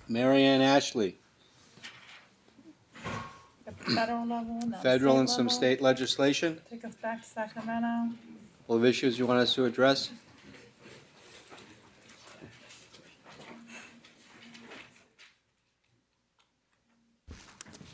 Marianne Ashley, At the federal level and the federal state and some level. state legislation. Take us back to Sacramento. Full of issues you want us to address?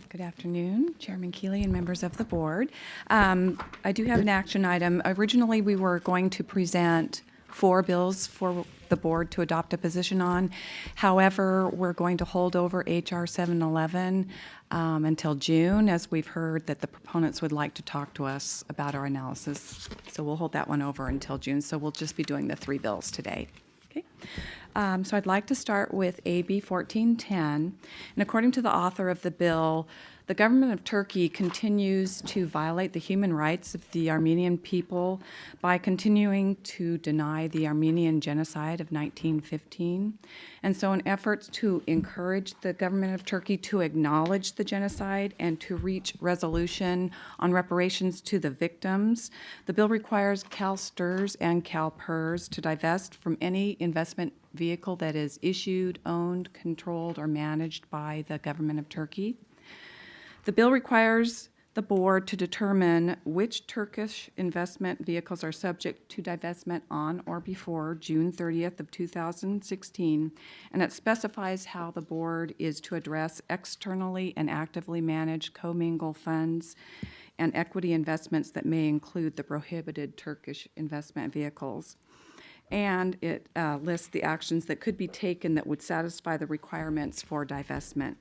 Good afternoon, Chairman Keeley and members of the board. I do have an action item. Originally, we were going to present 4 bills for the board to adopt a position on. However, we're going to hold over HR 711 until June, as we've heard that the proponents would like to talk to us about our analysis. So we'll hold that one over until June. So we'll just be doing the 3 bills today. Okay. So I'd like to start with AB 1410. And according to the author of the bill, the government of Turkey continues to violate the human rights of the Armenian people by continuing to deny the Armenian genocide of 1915. And so in efforts to encourage the government of Turkey to acknowledge the genocide and to reach resolution on reparations to the victims, the bill requires CalSTRS and CalPERS to divest from any investment vehicle that is issued, owned, controlled, or managed by the government of Turkey. The bill requires the board to determine which Turkish investment vehicles are subject to divestment on or before June 30th of 2016, and it specifies how the board is to address externally and actively managed commingled funds and equity investments that may include the prohibited Turkish investment vehicles. And it lists the actions that could be taken that would satisfy the requirements for divestment.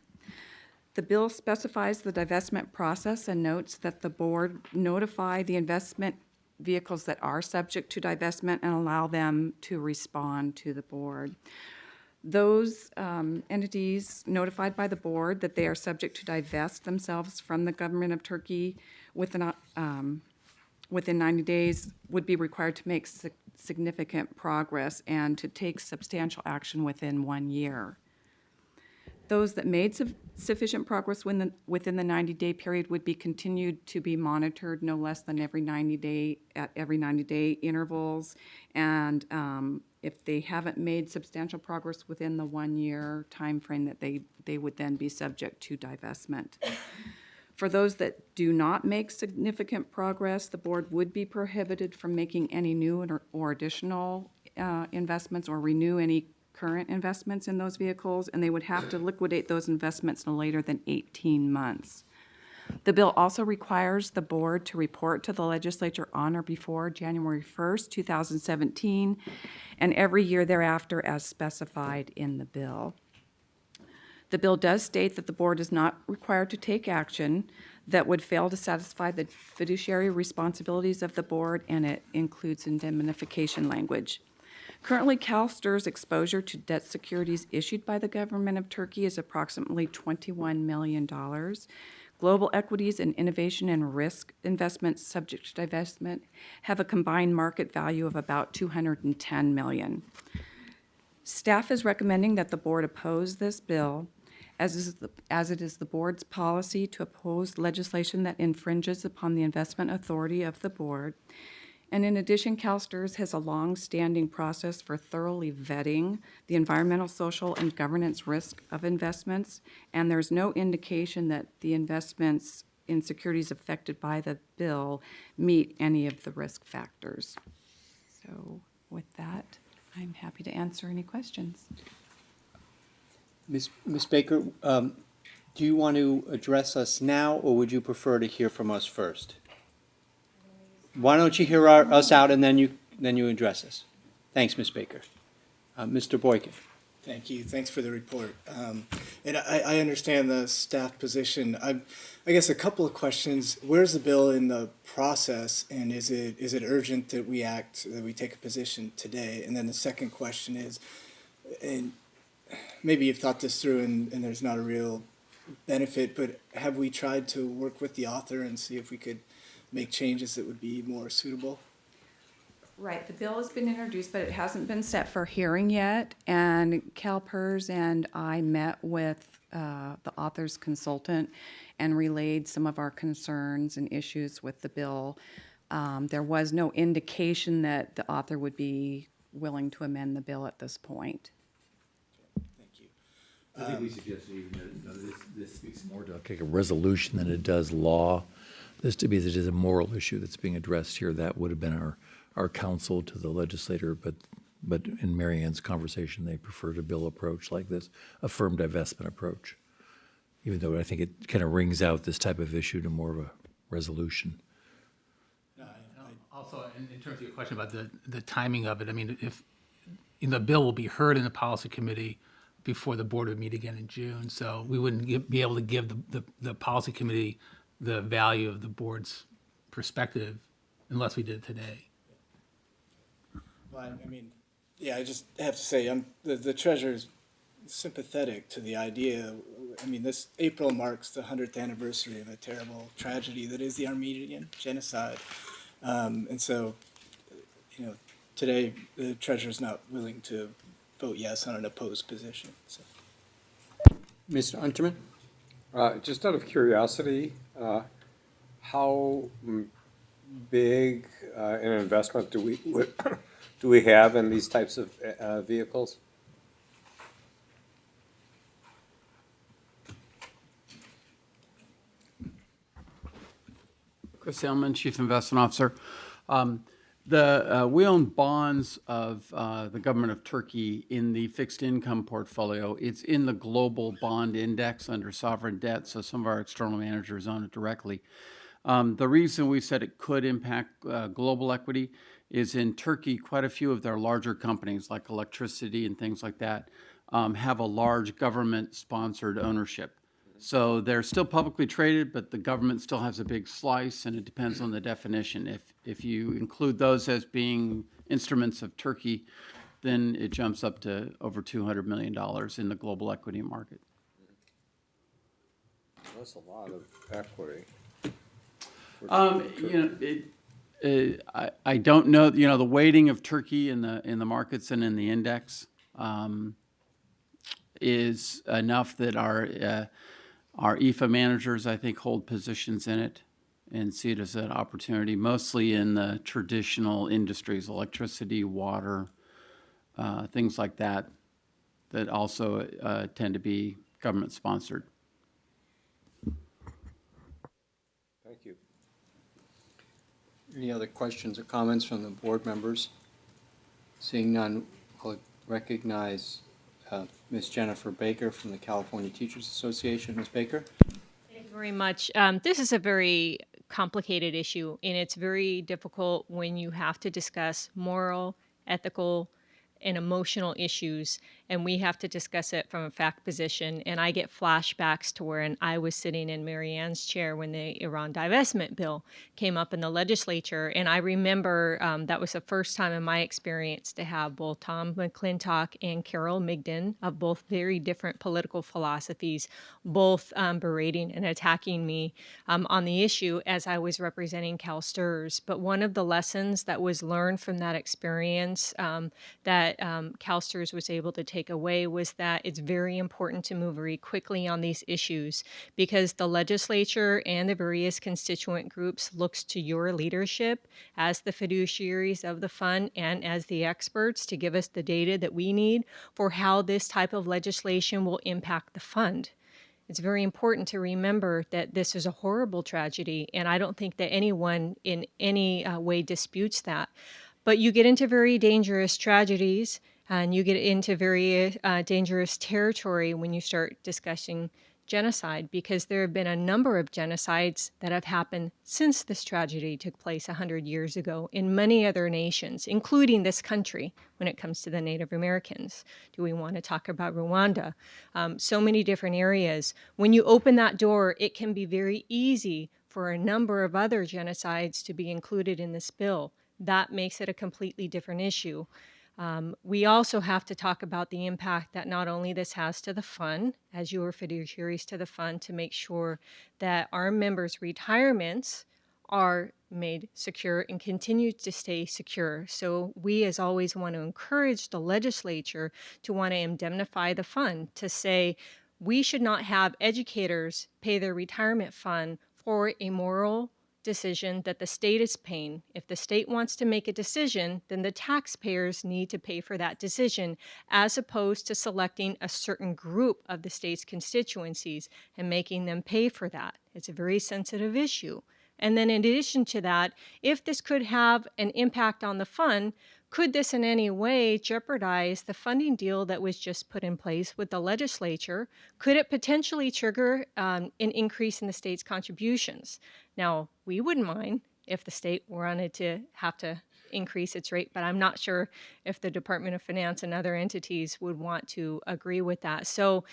The bill specifies the divestment process and notes that the board notify the investment vehicles that are subject to divestment and allow them to respond to the board. Those entities notified by the board that they are subject to divest themselves from the government of Turkey within 90 days would be required to make significant progress and to take substantial action within 1 year. Those that made sufficient progress within the 90-day period would be continued to be monitored no less than every 90-day intervals. And if they haven't made substantial progress within the 1 year time frame, that they would then be subject to divestment. For those that do not make significant progress, the board would be prohibited from making any new or additional investments or renew any current investments in those vehicles, and they would have to liquidate those investments no later than 18 months. The bill also requires the board to report to the legislature on or before January 1st, 2017, and every year thereafter as specified in the bill. The bill does state that the board is not required to take action that would fail to satisfy the fiduciary responsibilities of the board, and it includes indemnification language. Currently, CalSTRS exposure to debt securities issued by the government of Turkey is approximately $21 million. Global equities and innovation and risk investments subject to divestment have a combined market value of about $210 million. Staff is recommending that the board oppose this bill, as it is the board's policy to oppose legislation that infringes upon the investment authority of the board. And in addition, CalSTRS has a long-standing process for thoroughly vetting the environmental, social, and governance risk of investments, and there's no indication that the investments in securities affected by the bill meet any of the risk factors. So with that, I'm happy to answer any questions. Ms. Baker, do you want to address us now, or would you prefer to hear from us first? Why don't you hear us out and then you address us? Thanks, Ms. Baker. Mr. Boykin. Thank you. Thanks for the report. And I understand the staff position. I guess a couple of questions. Where's the bill in the process, and is it urgent that we take a position today? And then the second question is, and maybe you've thought this through and there's not a real benefit, but have we tried to work with the author and see if we could make changes that would be more suitable? Right, the bill has been introduced, but it hasn't been set for hearing yet. And CalPERS and I met with the author's consultant and relayed some of our concerns and issues with the bill. There was no indication that the author would be willing to amend the bill at this point. Thank you. I think we suggested even that, this speaks more to like a resolution than it does law. This to be that it is a moral issue that's being addressed here. That would have been our counsel to the legislator, but in Mary Ann's conversation, they preferred a bill approach like this, a firm divestment approach. Even though I think it kind of rings out this type of issue to more of a resolution. Also, in terms of your question about the timing of it, I mean, if the bill will be heard in the policy committee before the board would meet again in June, so we wouldn't be able to give the policy committee the value of the board's perspective unless we did it today. Well, I mean, yeah, I just have to say, the treasurer's sympathetic to the idea. I mean, this April marks the 100th anniversary of a terrible tragedy that is the Armenian genocide. And so, today the treasurer's not willing to vote yes on an opposed position. So. Mr. Unterman? Just out of curiosity, how big an investment do we have in these types of vehicles? Chris Ailman, Chief Investment Officer. We own bonds of the government of Turkey in the fixed income portfolio. It's in the global bond index under sovereign debt, so some of our external managers own it directly. The reason we said it could impact global equity is in Turkey, quite a few of their larger companies like electricity and things like that have a large government-sponsored ownership. So they're still publicly traded, but the government still has a big slice, and it depends on the definition. If you include those as being instruments of Turkey, then it jumps up to over $200 million in the global equity market. That's a lot of equity. I don't know. The weighting of Turkey in the markets and in the index is enough that our IFA managers, I think, hold positions in it and see it as an opportunity, mostly in the traditional industries, electricity, water, things like that, that also tend to be government-sponsored. Thank you. Any other questions or comments from the board members? Seeing none, I'll recognize Ms. Jennifer Baker from the California Teachers Association. Ms. Baker? Thank you very much. This is a very complicated issue, and it's very difficult when you have to discuss moral, ethical, and emotional issues, and we have to discuss it from a fact position. And I get flashbacks to when I was sitting in Mary Ann's chair when the Iran divestment bill came up in the legislature. And I remember that was the first time in my experience to have both Tom McClintock and Carol Migden of both very different political philosophies, both berating and attacking me on the issue as I was representing CalSTRS. But one of the lessons that was learned from that experience that CalSTRS was able to take away was that it's very important to move very quickly on these issues because the legislature and the various constituent groups looks to your leadership as the fiduciaries of the fund and as the experts to give us the data that we need for how this type of legislation will impact the fund. It's very important to remember that this is a horrible tragedy, and I don't think that anyone in any way disputes that. But you get into very dangerous tragedies and you get into very dangerous territory when you start discussing genocide, because there have been a number of genocides that have happened since this tragedy took place 100 years ago in many other nations, including this country when it comes to the Native Americans. Do we want to talk about Rwanda? So many different areas. When you open that door, it can be very easy for a number of other genocides to be included in this bill. That makes it a completely different issue. We also have to talk about the impact that not only this has to the fund, as you are fiduciaries to the fund, to make sure that our members' retirements are made secure and continue to stay secure. So we, as always, want to encourage the legislature to want to indemnify the fund, to say we should not have educators pay their retirement fund for a moral decision that the state is paying. If the state wants to make a decision, then the taxpayers need to pay for that decision, as opposed to selecting a certain group of the state's constituencies and making them pay for that. It's a very sensitive issue. And then in addition to that, if this could have an impact on the fund, could this in any way jeopardize the funding deal that was just put in place with the legislature? Could it potentially trigger an increase in the state's contributions? Now, we wouldn't mind if the state wanted to have to increase its rate, but I'm not sure if the Department of Finance and other entities would want to agree with that. So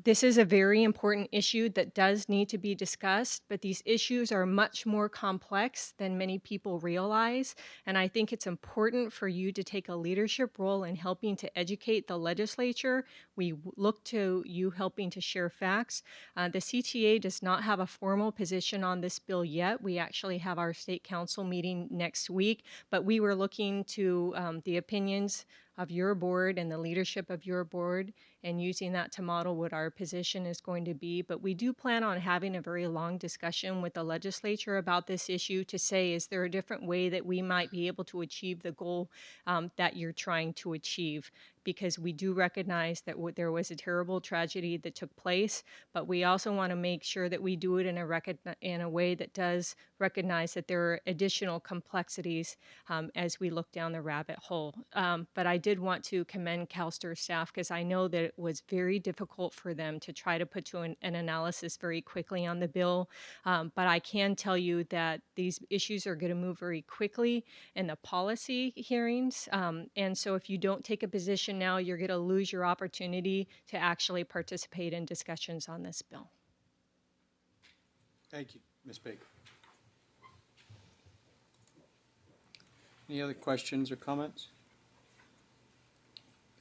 this is a very important issue that does need to be discussed, but these issues are much more complex than many people realize. And I think it's important for you to take a leadership role in helping to educate the legislature. We look to you helping to share facts. The CTA does not have a formal position on this bill yet. We actually have our state council meeting next week, but we were looking to the opinions of your board and the leadership of your board and using that to model what our position is going to be. But we do plan on having a very long discussion with the legislature about this issue to say, is there a different way that we might be able to achieve the goal that you're trying to achieve? Because we do recognize that there was a terrible tragedy that took place, but we also want to make sure that we do it in a way that does recognize that there are additional complexities as we look down the rabbit hole. But I did want to commend CalSTRS staff because I know that it was very difficult for them to try to put to an analysis very quickly on the bill. But I can tell you that these issues are going to move very quickly in the policy hearings. And so if you don't take a position now, you're going to lose your opportunity to actually participate in discussions on this bill. Thank you, Ms. Baker. Any other questions or comments?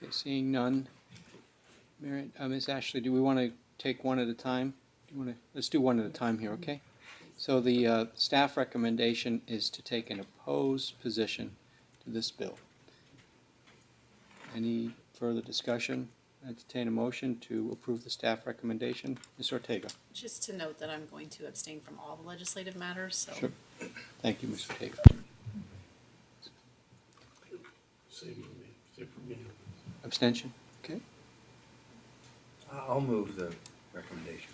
Okay, seeing none. Ms. Ashley, do we want to take one at a time? Let's do one at a time here, okay? So the staff recommendation is to take an opposed position to this bill. Any further discussion? Entertain a motion to approve the staff recommendation. Ms. Ortega. Just to note that I'm going to abstain from all the legislative matters, so. Sure. Thank you, Ms. Ortega. Abstention? Okay. I'll move the recommendation.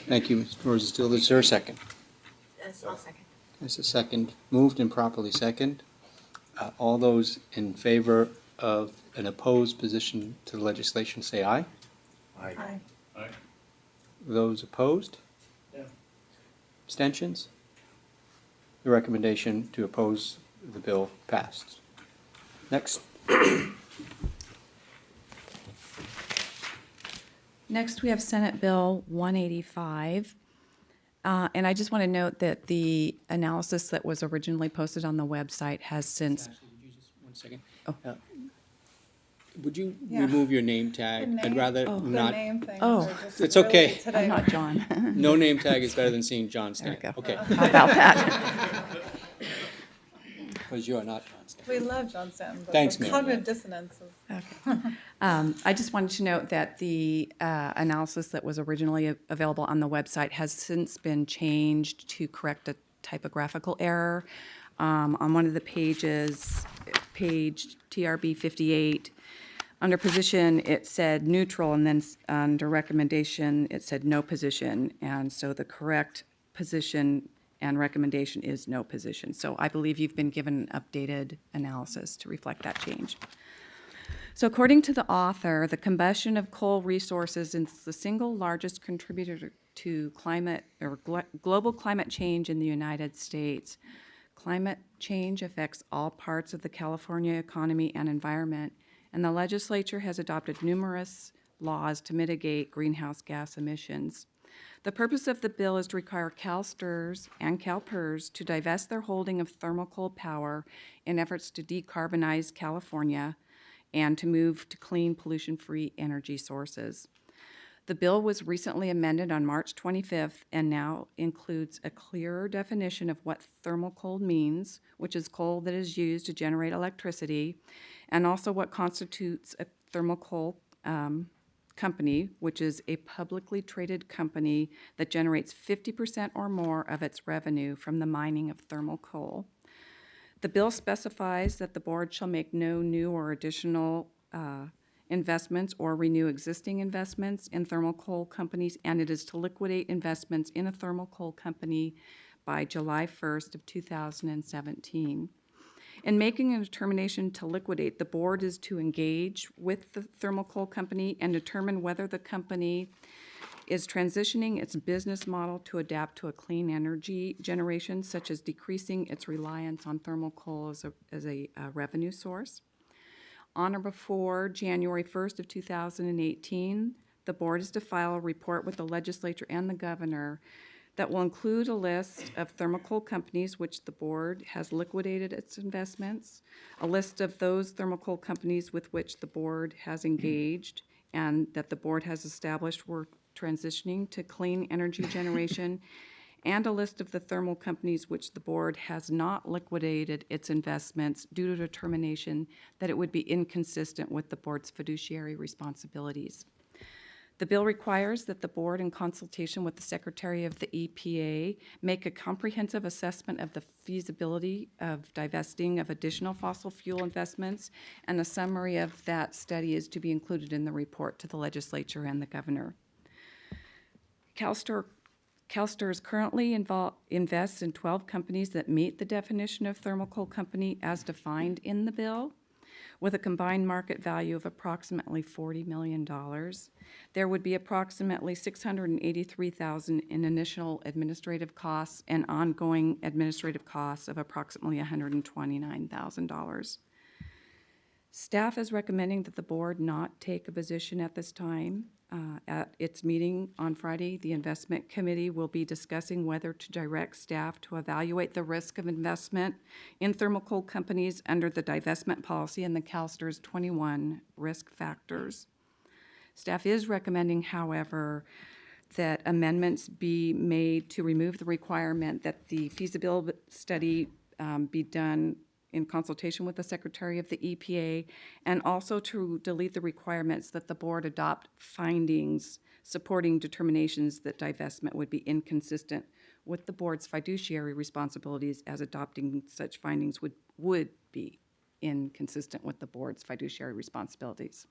Thank you, Mr. Rosenstiel. Is there a second? Yes, I'll second. There's a second. Moved and properly second. All those in favor of an opposed position to the legislation say aye. Aye. Those opposed? Abstentions? The recommendation to oppose the bill passed. Next. Next, we have Senate Bill 185. And I just want to note that the analysis that was originally posted on the website has since. Ashley, would you just, 1 second? Oh. Would you Yeah. remove your name tag? The I'd name- rather The not. name things Oh. are just It's really okay. today. I'm not John. No name tag is better than seeing John There we Stan. go. Okay, How about that? because you are not John Stan. We love John Stanton, but Thanks, the Mary cognitive Ann. dissonance is. Okay. I just wanted to note that the analysis that was originally available on the website has since been changed to correct a typographical error. On one of the pages, page TRB 58, under position, it said neutral, and then under recommendation, it said no position. And so the correct position and recommendation is no position. So I believe you've been given an updated analysis to reflect that change. So according to the author, the combustion of coal resources is the single largest contributor to climate or global climate change in the United States. Climate change affects all parts of the California economy and environment, and the legislature has adopted numerous laws to mitigate greenhouse gas emissions. The purpose of the bill is to require CalSTRS and CalPERS to divest their holding of thermal coal power in efforts to decarbonize California and to move to clean, pollution-free energy sources. The bill was recently amended on March 25th and now includes a clearer definition of what thermal coal means, which is coal that is used to generate electricity, and also what constitutes a thermal coal Company, which is a publicly traded company that generates 50% or more of its revenue from the mining of thermal coal. The bill specifies that the board shall make no new or additional investments or renew existing investments in thermal coal companies, and it is to liquidate investments in a thermal coal company by July 1st of 2017. In making a determination to liquidate, the board is to engage with the thermal coal company and determine whether the company is transitioning its business model to adapt to a clean energy generation, such as decreasing its reliance on thermal coal as a revenue source. On or before January 1st of 2018, the board is to file a report with the legislature and the governor that will include a list of thermal coal companies which the board has liquidated its investments, a list of those thermal coal companies with which the board has engaged and that the board has established were transitioning to clean energy generation, and a list of the thermal companies which the board has not liquidated its investments due to determination that it would be inconsistent with the board's fiduciary responsibilities. The bill requires that the board, in consultation with the Secretary of the EPA, make a comprehensive assessment of the feasibility of divesting of additional fossil fuel investments, and a summary of that study is to be included in the report to the legislature and the governor. CalSTRS currently invests in 12 companies that meet the definition of thermal coal company as defined in the bill, with a combined market value of approximately $40 million. There would be approximately $683,000 in initial administrative costs and ongoing administrative costs of approximately $129,000. Staff is recommending that the board not take a position at this time. At its meeting on Friday, the investment committee will be discussing whether to direct staff to evaluate the risk of investment in thermal coal companies under the divestment policy and the CalSTRS 21 risk factors. Staff is recommending, however, that amendments be made to remove the requirement that the feasibility study be done in consultation with the Secretary of the EPA, and also to delete the requirements that the board adopt findings supporting determinations that divestment would be inconsistent with the board's fiduciary responsibilities, as adopting such findings would be inconsistent with the board's fiduciary responsibilities.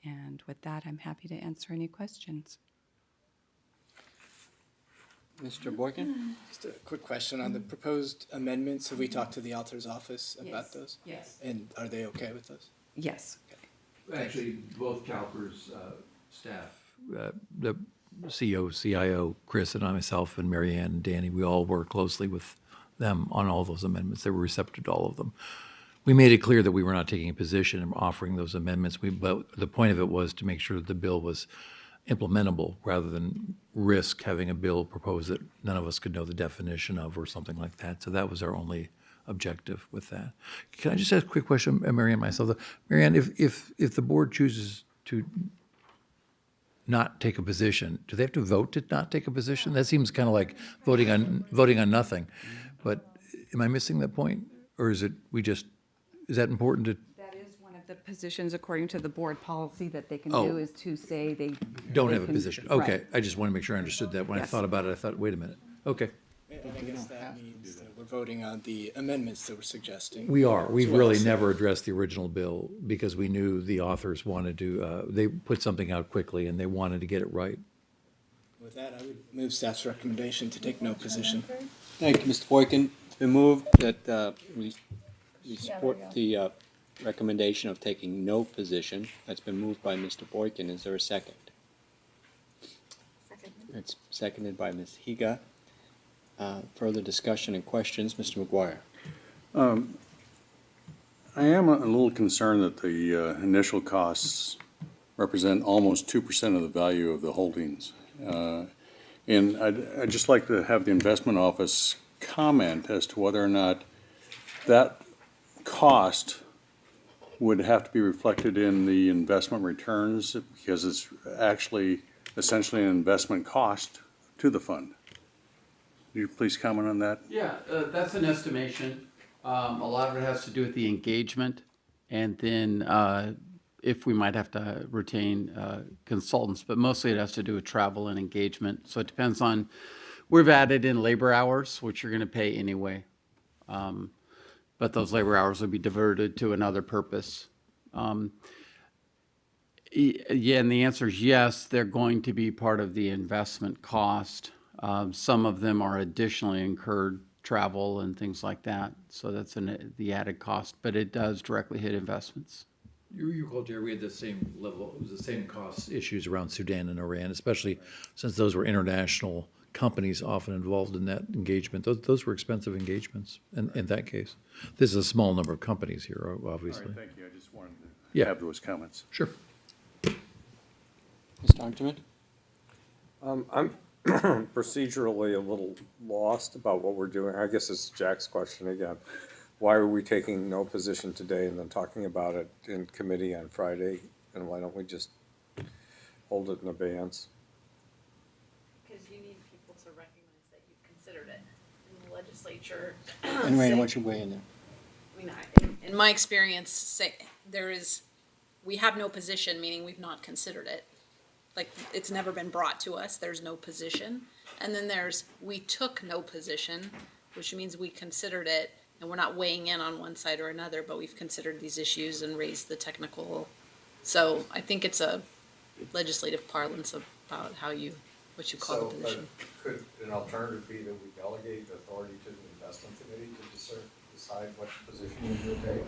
And with that, I'm happy to answer any questions. Mr. Boykin? Just a quick question on the proposed amendments. Have we talked to the author's office about those? Yes. And are they okay with those? Yes. Actually, both CalPERS staff, the CEO, CIO, Chris, and I, myself, and Mary Ann and Danny, we all worked closely with them on all those amendments. They were receptive to all of them. We made it clear that we were not taking a position in offering those amendments, but the point of it was to make sure that the bill was implementable rather than risk having a bill proposed that none of us could know the definition of or something like that. So that was our only objective with that. Can I just ask a quick question, Mary Ann, myself? Mary Ann, if the board chooses to not take a position, do they have to vote to not take a position? That seems kind of like voting on nothing. But am I missing that point? Or is that important to? That is one of the positions, according to the board policy, that they can Oh. do, is to say they Don't they have a can- position. right. Okay, I just want to make sure I understood that. When I Yes. thought about it, I thought, wait a minute. Okay, And I guess that means that we're voting on the amendments that we're suggesting. we are. We've As well, really so- never addressed the original bill because we knew the authors wanted to, they put something out quickly and they wanted to get it right. With that, I would move staff's recommendation to take no position. Thank you, Mr. Boykin. It's been moved that we support the recommendation of taking no position. That's been moved by Mr. Boykin. Is there a second? Second. It's seconded by Ms. Higa. Further discussion and questions, Mr. McGuire. I am a little concerned that the initial costs represent almost 2% of the value of the holdings. And I'd just like to have the investment office comment as to whether or not that cost would have to be reflected in the investment returns, because it's actually essentially an investment cost to the fund. Would you please comment on that? Yeah, that's an estimation. A lot of it has to do with the engagement and then if we might have to retain consultants, but mostly it has to do with travel and engagement. So it depends on, we've added in labor hours, which you're going to pay anyway. But those labor hours will be diverted to another purpose. Yeah, and the answer is yes, they're going to be part of the investment cost. Some of them are additionally incurred travel and things like that. So that's the added cost, but it does directly hit investments. You recall, Jerry, we had the same level, it was the same cost issues around Sudan and Iran, especially since those were international companies often involved in that engagement. Those were expensive engagements in that case. This is a small number of companies here, obviously. All right, thank you. I just wanted to Yeah. have those comments. Sure. Mr. Argentman? I'm procedurally a little lost about what we're doing. I guess it's Jack's question again. Why are we taking no position today and then talking about it in committee on Friday? And why don't we just hold it in abeyance? Because you need people to recognize that you've considered it. In the legislature. And Raina, why don't you weigh in there? I mean, in my experience, we have no position, meaning we've not considered it. Like, it's never been brought to us, there's no position. And then we took no position, which means we considered it, and we're not weighing in on one side or another, but we've considered these issues and raised the technical. So I think it's a legislative parlance about what you call the position. Could an alternative be that we delegate authority to the investment committee to decide what position we will take?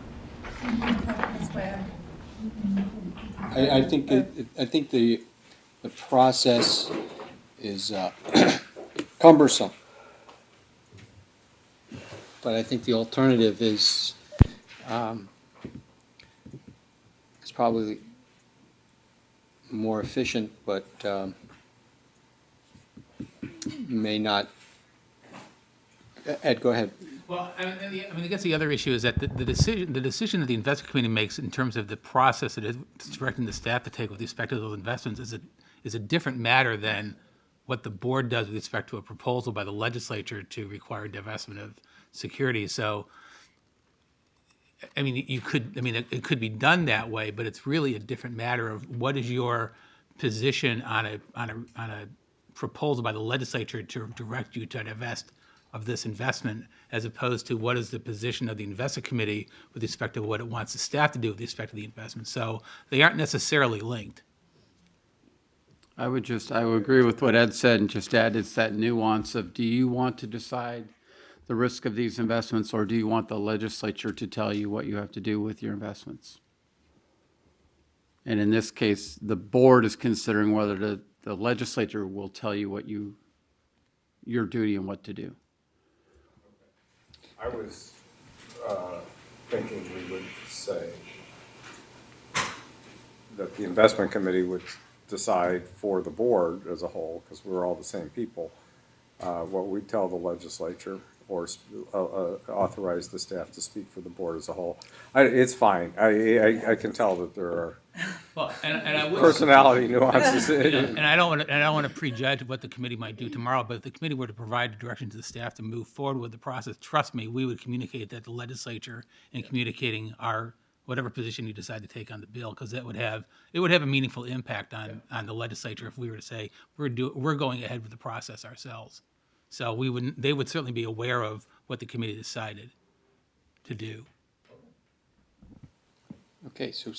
I think the process is cumbersome. But I think the alternative is probably more efficient, but may not. Ed, go ahead. Well, I guess the other issue is that the decision that the investment committee makes in terms of the process that it's directing the staff to take with respect to those investments is a different matter than what the board does with respect to a proposal by the legislature to require divestment of securities. So, I mean, it could be done that way, but it's really a different matter of what is your position on a proposal by the legislature to direct you to divest of this investment, as opposed to what is the position of the investment committee with respect to what it wants the staff to do with respect to the investment. So they aren't necessarily linked. I would agree with what Ed said and just add it's that nuance of, do you want to decide the risk of these investments, or do you want the legislature to tell you what you have to do with your investments? And in this case, the board is considering whether the legislature will tell you what your duty and what to do. I was thinking we would say that the investment committee would decide for the board as a whole, because we're all the same people, what we tell the legislature, or authorize the staff to speak for the board as a whole. It's fine. I can tell that there are personality nuances. And I don't want to prejudge what the committee might do tomorrow, but if the committee were to provide direction to the staff to move forward with the process, trust me, we would communicate that to the legislature in communicating whatever position you decide to take on the bill, because it would have a meaningful impact on the legislature if we were to say we're going ahead with the process ourselves. So they would certainly be aware of what the committee decided to do. Okay, so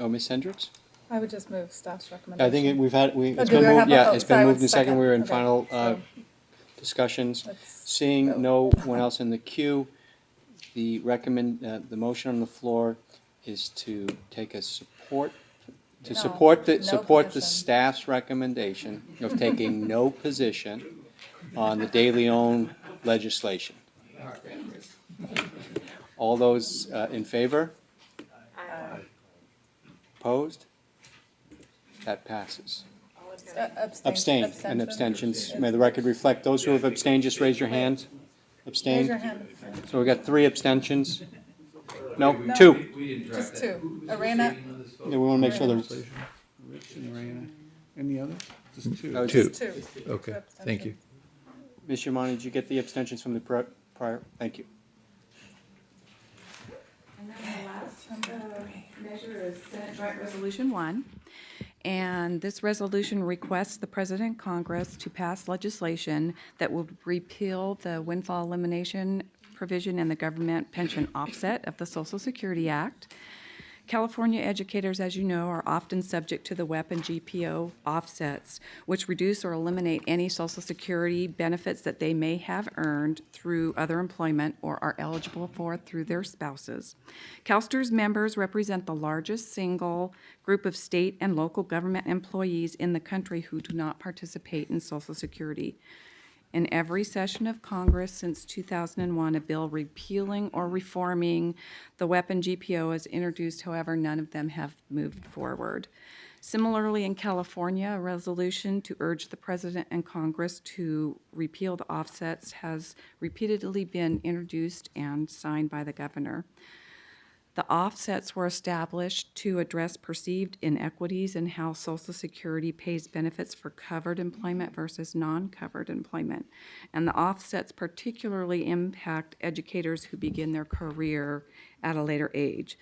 Ms. Hendricks? I would just move staff's recommendation. I think it's do we been have moved, a- it's sorry, been moved in what's second, we're in Okay, final so discussions. let's Seeing vote. no one else in the queue, the motion on the floor is to take a support No, support no the position. staff's recommendation of taking no position on the De Leon legislation. All those in favor? Opposed? That passes. Abstain and abstentions. May the record reflect, those who have abstained, just raise your hand. Abstain? Raise your hand. So we got 3 abstentions. No, 2. Just 2. Arena, Yeah, we want to make sure there's. Rich and Raina. Any other? Just two. Oh, Two. 2. Okay, thank you. Ms. Yamani, did you get the abstentions from the prior? Thank you. And then the last Measure is Senate Joint Resolution 1, and this resolution requests the President and Congress to pass legislation that would repeal the windfall elimination provision in the government pension offset of the Social Security Act. California educators, as you know, are often subject to the WEP and GPO offsets, which reduce or eliminate any Social Security benefits that they may have earned through other employment or are eligible for through their spouses. CalSTRS members represent the largest single group of state and local government employees in the country who do not participate in Social Security. In every session of Congress since 2001, a bill repealing or reforming the WEP and GPO is introduced. However, none of them have moved forward. Similarly, in California, a resolution to urge the President and Congress to repeal the offsets has repeatedly been introduced and signed by the governor. The offsets were established to address perceived inequities in how Social Security pays benefits for covered employment versus non-covered employment. And the offsets particularly impact educators who begin their career at a later age.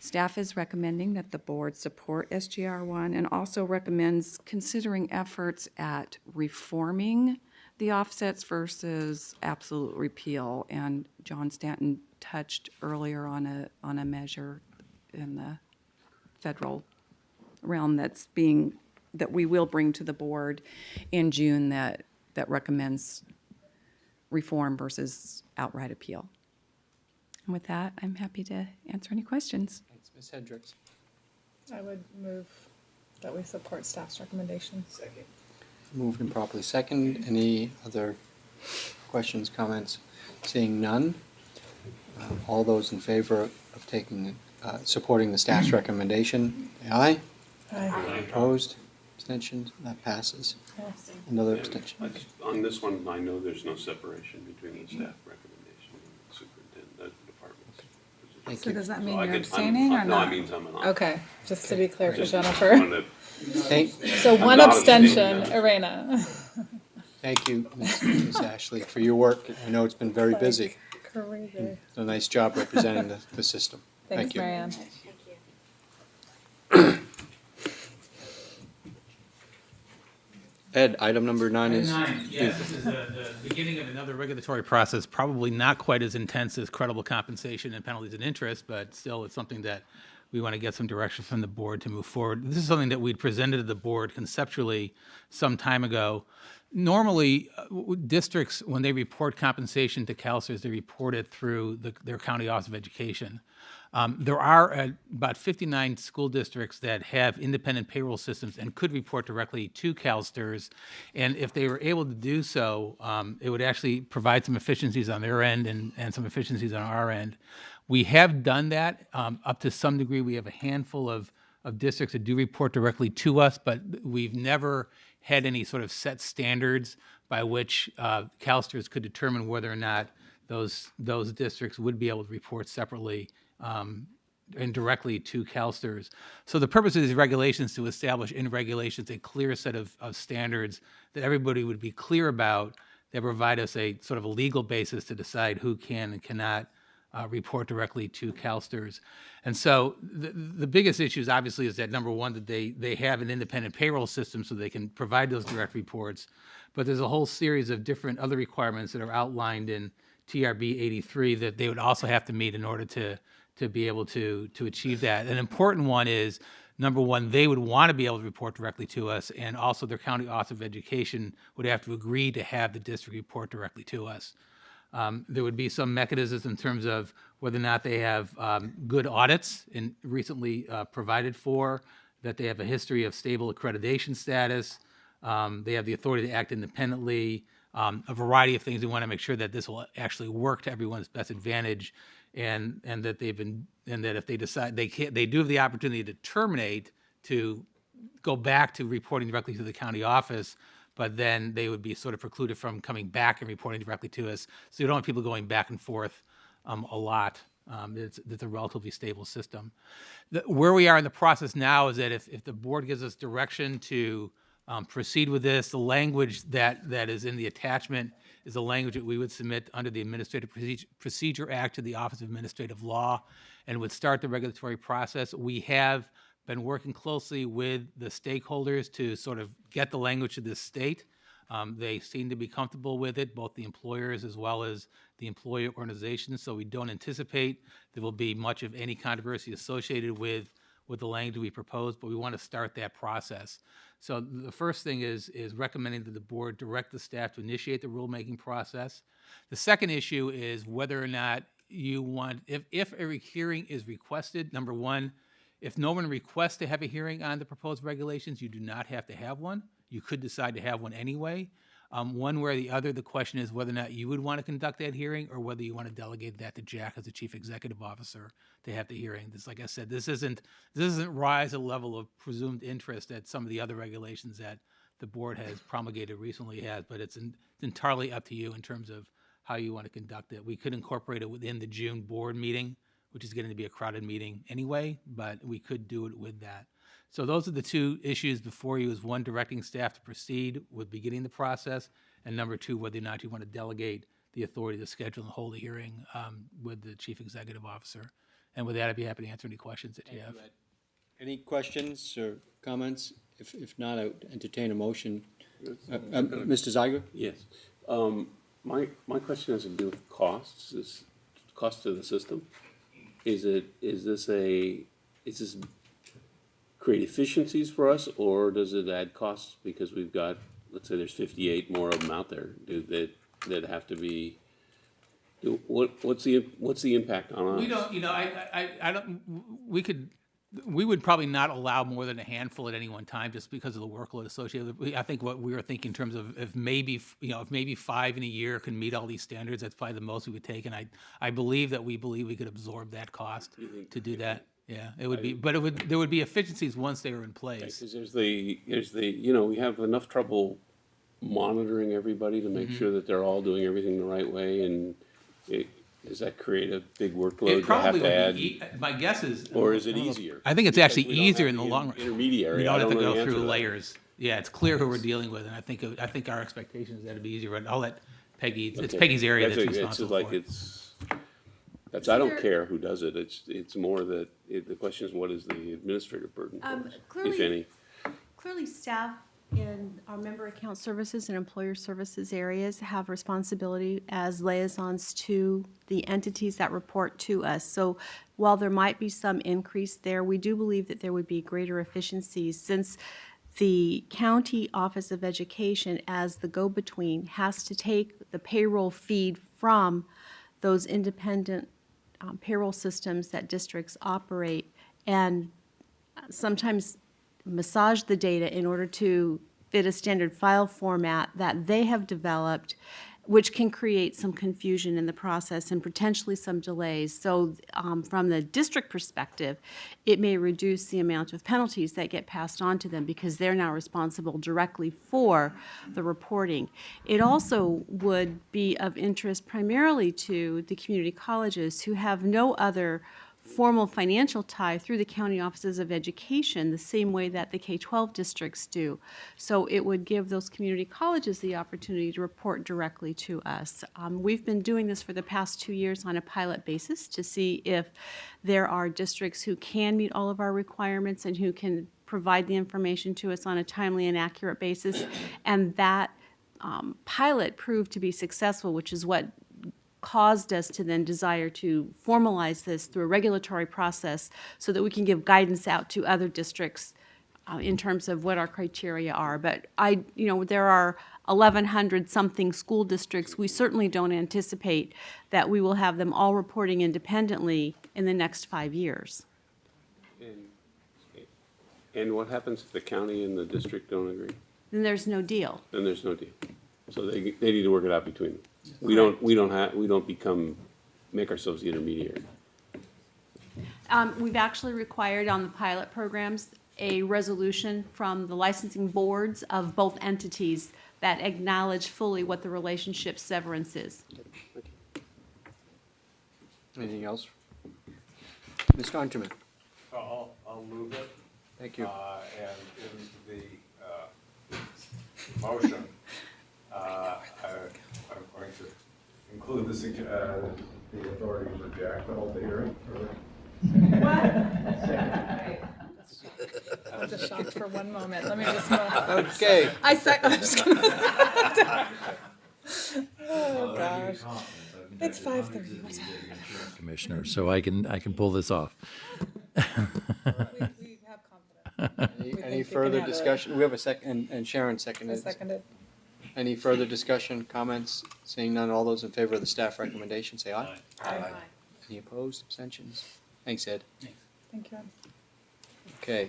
Staff is recommending that the board support SGR 1 and also recommends considering efforts at reforming the offsets versus absolute repeal. And John Stanton touched earlier on a measure in the federal realm that we will bring to the board in June that recommends reform versus outright appeal. And with that, I'm happy to answer any questions. Thanks, Ms. Hendricks. I would move that we support staff's recommendation. Second. Moved and properly second. Any other questions, comments? Seeing none. All those in favor of supporting the staff's recommendation, say aye. Aye. Opposed? Abstentions? That passes. Yes. Another abstention. On this one, I know there's no separation between the staff recommendation and the superintendent department's position. Thank So you. does that mean So I you're can- abstaining or No, not? it means I'm an aye. Okay, just to be clear for Just Jennifer. wanted Thank, So I'm one not abstention, abstaining. Arena. thank you, Ms. Ashley, for your work. I know it's been very busy. Crazy. It's a nice job representing the system. Thanks, Thank you. Marianne. Ed, item number 9 is. Yes, this is the beginning of another regulatory process, probably not quite as intense as credible compensation and penalties and interest, but still it's something that we want to get some direction from the board to move forward. This is something that we'd presented to the board conceptually some time ago. Normally, districts, when they report compensation to CalSTRS, they report it through their county office of education. There are about 59 school districts that have independent payroll systems and could report directly to CalSTRS. And if they were able to do so, it would actually provide some efficiencies on their end and some efficiencies on our end. We have done that up to some degree. We have a handful of districts that do report directly to us, but we've never had any sort of set standards by which CalSTRS could determine whether or not those districts would be able to report separately and directly to CalSTRS. So the purpose of these regulations is to establish in regulations a clear set of standards that everybody would be clear about that provide us a sort of a legal basis to decide who can and cannot report directly to CalSTRS. And so the biggest issues obviously is that number one, that they have an independent payroll system so they can provide those direct reports. But there's a whole series of different other requirements that are outlined in TRB 83 that they would also have to meet in order to be able to achieve that. An important one is, number one, they would want to be able to report directly to us, and also their county office of education would have to agree to have the district report directly to us. There would be some mechanisms in terms of whether or not they have good audits and recently provided for, that they have a history of stable accreditation status, they have the authority to act independently, a variety of things. We want to make sure that this will actually work to everyone's best advantage, and that if they decide they do have the opportunity to terminate, to go back to reporting directly to the county office, but then they would be sort of precluded from coming back and reporting directly to us. So you don't have people going back and forth a lot. It's a relatively stable system. Where we are in the process now is that if the board gives us direction to proceed with this, the language that is in the attachment is the language that we would submit under the Administrative Procedure Act to the Office of Administrative Law. and would start the regulatory process. We have been working closely with the stakeholders to sort of get the language of this state. They seem to be comfortable with it, both the employers as well as the employee organizations, so we don't anticipate there will be much of any controversy associated with the language we proposed, but we want to start that process. So the first thing is recommending that the board direct the staff to initiate the rulemaking process. The second issue is whether or not you want, if a hearing is requested, number one, if no one requests to have a hearing on the proposed regulations, you do not have to have one. You could decide to have one anyway. One way or the other, the question is whether or not you would want to conduct that hearing or whether you want to delegate that to Jack as the chief executive officer to have the hearing. This, like I said, this doesn't rise a level of presumed interest that some of the other regulations that the board has promulgated recently has, but it's entirely up to you in terms of how you want to conduct it. We could incorporate it within the June board meeting, which is going to be a crowded meeting anyway, but we could do it with that. So those are the two issues before you, is one, directing staff to proceed with beginning the process, and number two, whether or not you want to delegate the authority to schedule and hold a hearing with the chief executive officer. And with that, I'd be happy to answer any questions that you have. Any questions or comments? If not, I would entertain a motion. Mr. Zeiger? Yes. My question has to do with costs, is cost to the system. Is this create efficiencies for us, or does it add costs because we've got, let's say there's 58 more of them out there that have to be, what's the impact on us? We don't, I don't, we would probably not allow more than a handful at any one time just because of the workload associated with it. I think what we were thinking in terms of if maybe 5 in a year can meet all these standards, that's probably the most we would take. And I believe that we could absorb that cost to do that. Yeah, it would be, but there would be efficiencies once they were in place. Because there's the, we have enough trouble monitoring everybody to make sure that they're all doing everything the right way, and does that create a big workload It probably to have would to add? be, my guess is. Or is it easier? I think it's Because actually we don't easier have in the the long run. intermediary. We don't I have to don't know the go answer through to that. layers. Yeah, it's clear who we're dealing with, and I think our expectation is that it'd be easier, but I'll let Peggy, it's Okay. Peggy's area that's It's responsible like for it. I don't care who does it, it's more that, the question is, what is the administrative burden, if any? Clearly, staff in our member account services and employer services areas have responsibility as liaisons to the entities that report to us. So while there might be some increase there, we do believe that there would be greater efficiencies since the County Office of Education, as the go-between, has to take the payroll feed from those independent payroll systems that districts operate and sometimes massage the data in order to fit a standard file format that they have developed, which can create some confusion in the process and potentially some delays. So from the district perspective, it may reduce the amount of penalties that get passed on to them because they're now responsible directly for the reporting. It also would be of interest primarily to the community colleges who have no other formal financial tie through the county offices of education the same way that the K-12 districts do. So it would give those community colleges the opportunity to report directly to us. We've been doing this for the past 2 years on a pilot basis to see if there are districts who can meet all of our requirements and who can provide the information to us on a timely and accurate basis. And that pilot proved to be successful, which is what caused us to then desire to formalize this through a regulatory process so that we can give guidance out to other districts in terms of what our criteria are. But there are 1,100 something school districts. We certainly don't anticipate that we will have them all reporting independently in the next 5 years. And what happens if the county and the district don't agree? Then there's no deal. Then there's no deal. So they need to work it out between them. We don't make ourselves the intermediary. We've actually required on the pilot programs a resolution from the licensing boards of both entities that acknowledge fully what the relationship severance is. Anything else? Mr. Unterman? I'll move it. Thank you. And in the motion, I'm going to include the authority for Jack to hold the hearing. I'm just shocked for one moment. Let me just move. Okay. I'm just gonna. Oh, gosh. It's 5:30. Commissioner, so I can pull this off. We have confidence. Any think you further can handle it. discussion? We have a second, and Sharon I seconded. seconded. Any further discussion, comments? Seeing none, all those in favor of the staff recommendation, say aye. Aye. Any opposed, abstentions? Thanks, Ed. Thank you. Okay.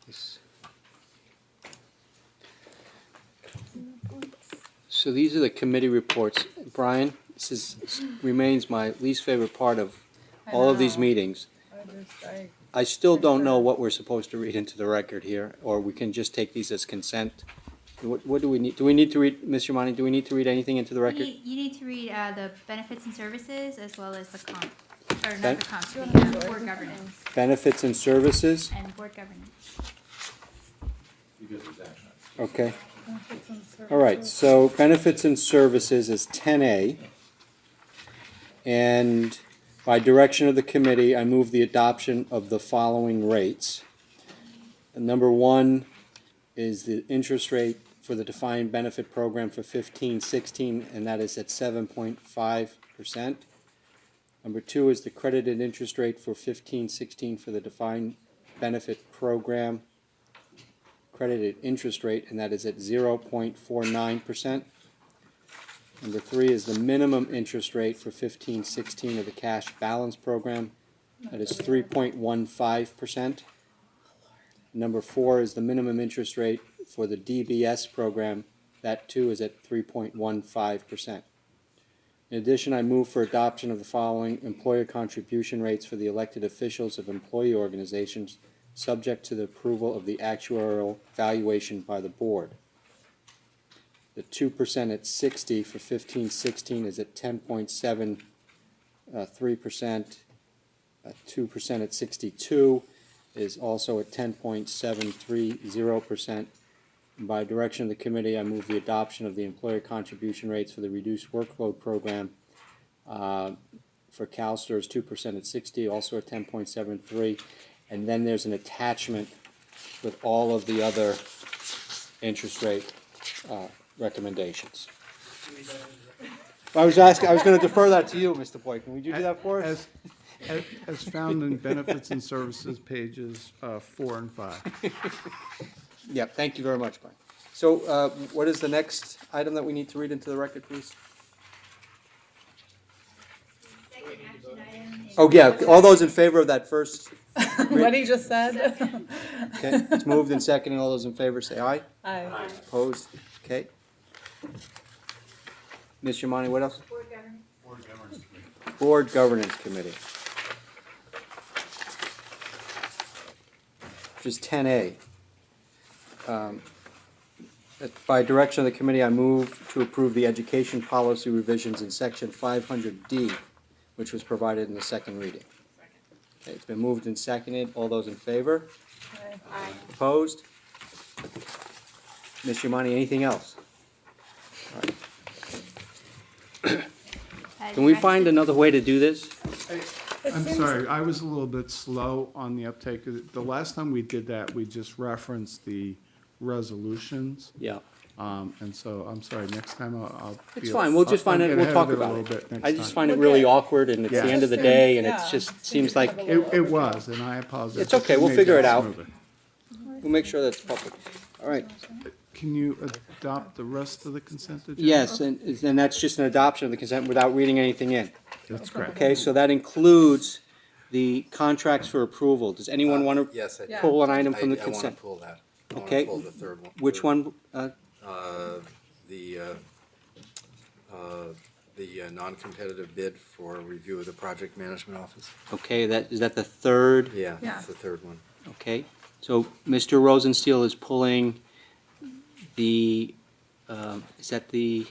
This- So these are the committee reports. Brian, remains my least favorite part of all of these know. meetings. I still don't know what we're supposed to read into the record here, or we can just take these as consent. What do we need? Do we need to read, Ms. Yamani, do we need to read anything into the record? You need to read the benefits and services as well as the comp, or Ben- not the comp, the board governance Benefits and services? and board governance. Okay. All right, so benefits and services is 10A. And by direction of the committee, I move the adoption of the following rates. Number one is the interest rate for the defined benefit program for 15-16, and that is at 7.5%. Number two is the credited interest rate for 15-16 for the defined benefit program credited interest rate, and that is at 0.49%. Number three is the minimum interest rate for 15-16 of the cash balance program, that is 3.15%. Number four is the minimum interest rate for the DBS program, that too is at 3.15%. In addition, I move for adoption of the following employer contribution rates for the elected officials of employee organizations, subject to the approval of the actuarial valuation by the board. The 2% at 60 for 15-16 is at 10.73%. 2% at 62 is also at 10.730%. By direction of the committee, I move the adoption of the employer contribution rates for the reduced workload program for CalSTRS, 2% at 60, also at 10.73. And then there's an attachment with all of the other interest rate recommendations. I was going to defer that to you, Mr. Boykin. Would you do that for us? As found in benefits and services pages 4 and 5. Yeah, thank you very much, Brian. So what is the next item that we need to read into the record, please? Oh, yeah, all those in favor of that first? What he just said. Okay, it's moved and seconded. All those in favor say aye. Aye. Opposed? Okay. Ms. Yamani, what else? Board governance. Board Governance Committee. Which is 10A. By direction of the committee, I move to approve the education policy revisions in section 500D, which was provided in the second reading. Okay, it's been moved and seconded. All those in favor? Aye. Opposed? Ms. Yamani, anything else? All right. Can we find another way to do this? I'm sorry, I was a little bit slow on the uptake. The last time we did that, we just referenced the resolutions. Yeah. And so, I'm sorry, next time I'll. It's fine, we'll just find I'll it, get we'll ahead talk of about a little it. bit next I just time. find it really awkward, and it's the Yeah. end of the day, and it Yeah. just seems like, It was, and I apologize. it's okay, We we'll made figure that it out. smoother. We'll make sure that's public. All right. Can you adopt the rest of the consent agenda? Yes, and that's just an adoption of the consent without reading anything in. That's correct. Okay, so that includes the contracts for approval. Does anyone want to Yes, I do. pull an item from the I want consent? to pull that. I wanna Okay. pull the third one. Which one? The non-competitive bid for review of the project management office. Okay, is that the third? Yeah, that's the third one. Okay, so Mr. Rosensteel is pulling the, is that the,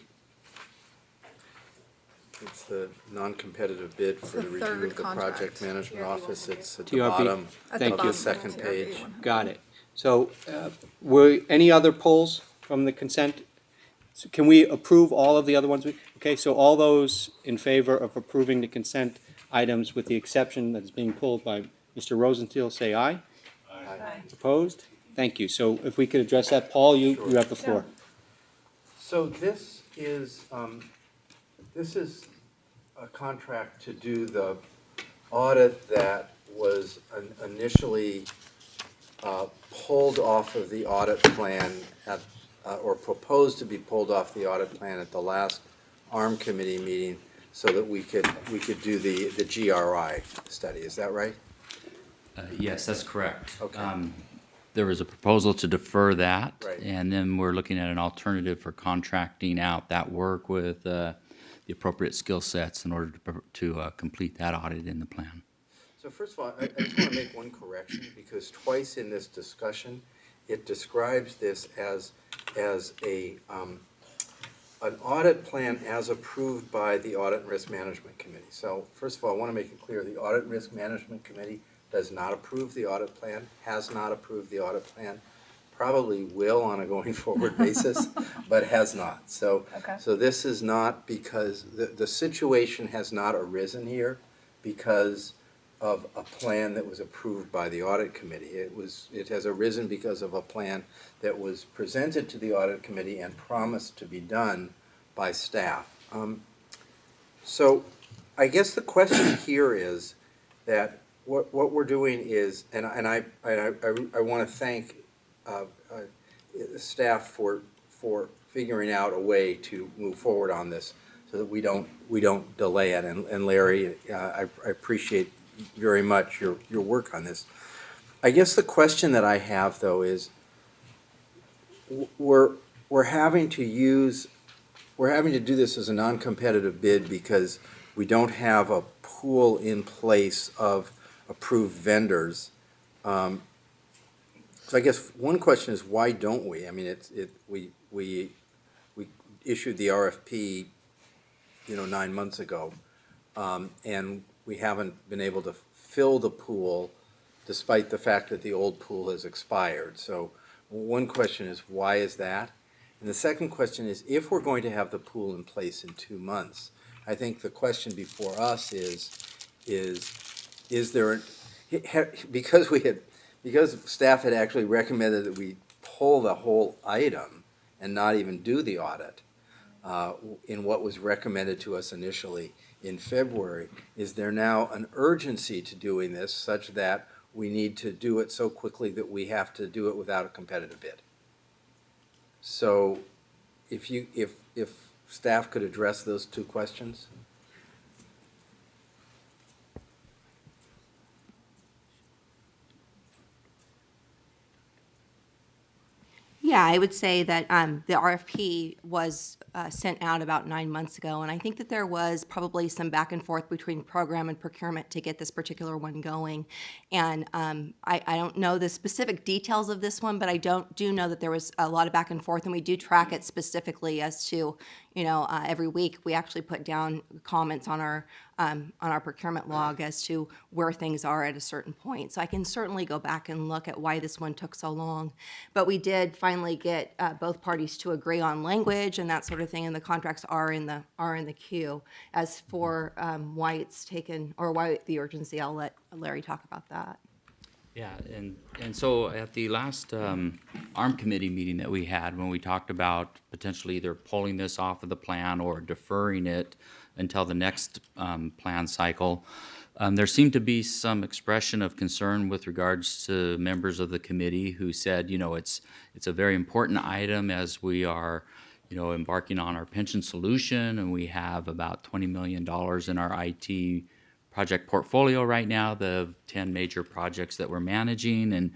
It's the non-competitive bid for the review third of the contract. project management office. It's at the TRB. bottom Thank of you. the second page. Got it. So, were any other polls from the consent? So can we approve all of the other ones? Okay, so all those in favor of approving the consent items with the exception that is being pulled by Mr. Rosenthal, say aye. Aye. Opposed? Thank you. So if we could address that, Paul, you have the floor. So this is a contract to do the audit that was initially pulled off of the audit plan at, or proposed to be pulled off the audit plan at the last ARM committee meeting so that we could do the GRI study. Is that right? Yes, that's correct. Okay. There was a proposal to defer that. Right. And then we're looking at an alternative for contracting out that work with the appropriate skill sets in order to complete that audit in the plan. So first of all, I just want to make one correction, because twice in this discussion, it describes this as an audit plan as approved by the Audit and Risk Management Committee. So first of all, I want to make it clear, the Audit and Risk Management Committee does not approve the audit plan, has not approved the audit plan, probably will on a going forward basis, but has not. So, Okay. so this is not because, the situation has not arisen here because of a plan that was approved by the audit committee. It has arisen because of a plan that was presented to the audit committee and promised to be done by staff. So I guess the question here is that what we're doing is, and I want to thank staff for figuring out a way to move forward on this so that we don't delay it. And Larry, I appreciate very much your work on this. I guess the question that I have though is, we're having to do this as a non-competitive bid because we don't have a pool in place of approved vendors. So I guess one question is, why don't we? I mean, we issued the RFP, 9 months ago, and we haven't been able to fill the pool despite the fact that the old pool has expired. So one question is, why is that? And the second question is, if we're going to have the pool in place in 2 months, I think the question before us is there, because staff had actually recommended that we pull the whole item and not even do the audit in what was recommended to us initially in February, is there now an urgency to doing this such that we need to do it so quickly that we have to do it without a competitive bid? So if staff could address those two questions. Yeah, I would say that the RFP was sent out about 9 months ago, and I think that there was probably some back and forth between program and procurement to get this particular one going. And I don't know the specific details of this one, but I do know that there was a lot of back and forth, and we do track it specifically as to, every week we actually put down comments on our procurement log as to where things are at a certain point. So I can certainly go back and look at why this one took so long. But we did finally get both parties to agree on language and that sort of thing, and the contracts are in the queue. As for why it's taken, or why the urgency, I'll let Larry talk about that. Yeah, and so at the last ARM committee meeting that we had, when we talked about potentially either pulling this off of the plan or deferring it until the next plan cycle, there seemed to be some expression of concern with regards to members of the committee who said, it's a very important item as we are, embarking on our pension solution, and we have about $20 million in our IT project portfolio right now, the 10 major projects that we're managing, and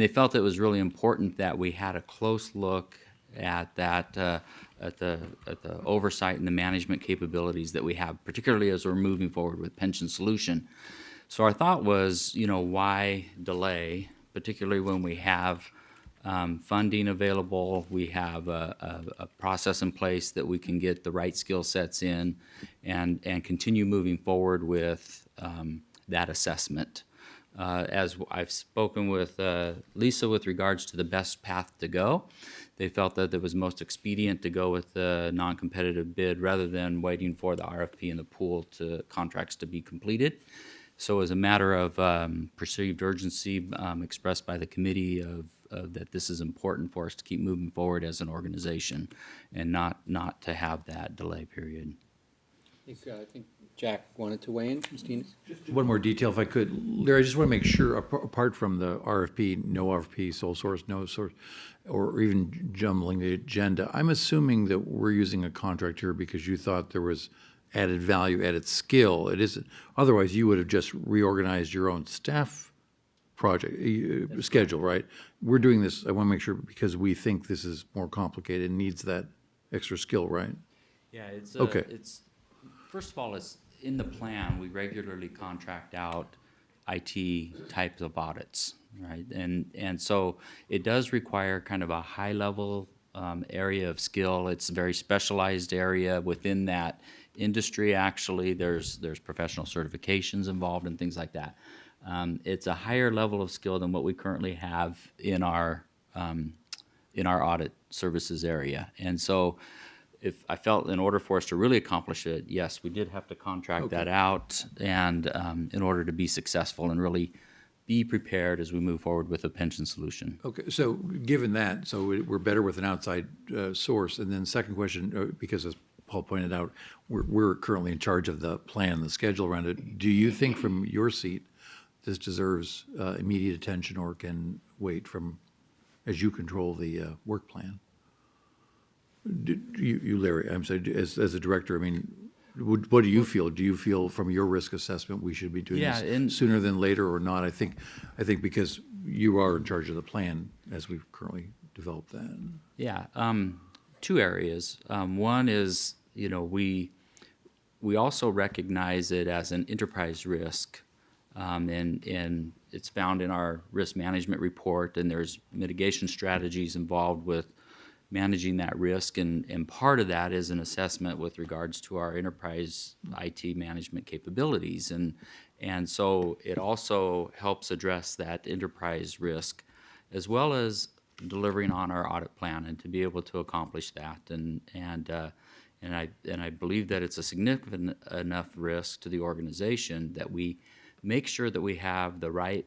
they felt it was really important that we had a close look at that, at the oversight and the management capabilities that we have, particularly as we're moving forward with pension solution. So our thought was, why delay, particularly when we have funding available, we have a process in place that we can get the right skill sets in and continue moving forward with that assessment. As I've spoken with Lisa with regards to the best path to go, they felt that it was most expedient to go with the non-competitive bid rather than waiting for the RFP and the pool contracts to be completed. So as a matter of perceived urgency expressed by the committee of that this is important for us to keep moving forward as an organization and not to have that delay period. I think Jack wanted to weigh in. Christina? One more detail, if I could. Larry, I just want to make sure, apart from the RFP, no RFP, sole source, no source, or even jumbling the agenda, I'm assuming that we're using a contract here because you thought there was added value, added skill. It isn't. Otherwise, you would have just reorganized your own staff project schedule, right? We're doing this, I want to make sure, because we think this is more complicated and needs that extra skill, right? Yeah, it's Okay. First of all, it's in the plan, we regularly contract out IT types of audits, right? And so it does require kind of a high level area of skill. It's a very specialized area within that industry. Actually, there's professional certifications involved and things like that. It's a higher level of skill than what we currently have in our audit services area. And so if I felt in order for us to really accomplish it, yes, we did have to contract that out and in order to be successful and really be prepared as we move forward with a pension solution. Okay, so given that, so we're better with an outside source. And then second question, because as Paul pointed out, we're currently in charge of the plan, the schedule around it. Do you think from your seat this deserves immediate attention or can wait from, as you control the work plan? You, Larry, I'm sorry, as a director, I mean, what do you feel? Do you feel from your risk assessment we should be doing this sooner than later or not? I think because you are in charge of the plan as we've currently developed that. Yeah, two areas. One is, we also recognize it as an enterprise risk, and it's found in our risk management report, and there's mitigation strategies involved with managing that risk, and part of that is an assessment with regards to our enterprise IT management capabilities, and so it also helps address that enterprise risk, as well as delivering on our audit plan, and to be able to accomplish that, and I believe that it's a significant enough risk to the organization that we make sure that we have the right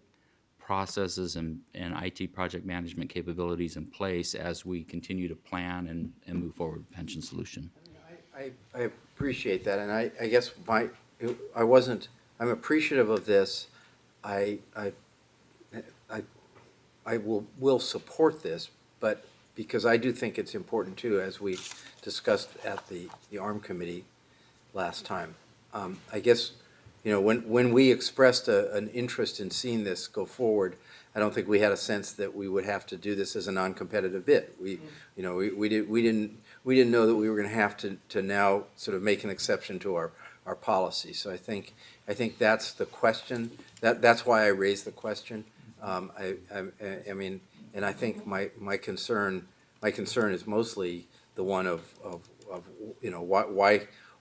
processes and IT project management capabilities in place as we continue to plan and move forward with pension solution. I appreciate that, and I guess I'm appreciative of this. I will support this, but because I do think it's important too, as we discussed at the ARM committee last time. I guess, when we expressed an interest in seeing this go forward, I don't think we had a sense that we would have to do this as a non-competitive bid. We didn't know that we were going to have to now sort of make an exception to our policy. So I think that's the question. That's why I raised the question. I mean, and I think my concern is mostly the one of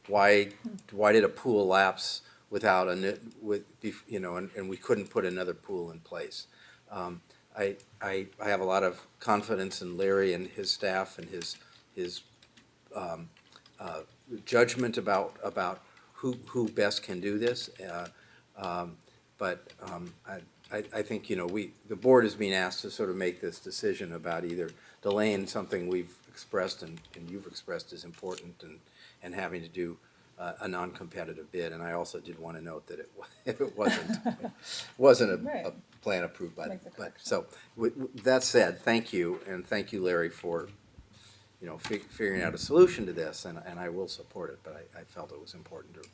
why did a pool lapse without and we couldn't put another pool in place. I have a lot of confidence in Larry and his staff and his judgment about who best can do this. But I think the board is being asked to sort of make this decision about either delaying something we've expressed and you've expressed is important and having to do a non-competitive bid. And I also did want to note that it wasn't a plan approved by them. But so with that said, thank you, and thank you, Larry, for figuring out a solution to this, and I will support it. But I felt it was important to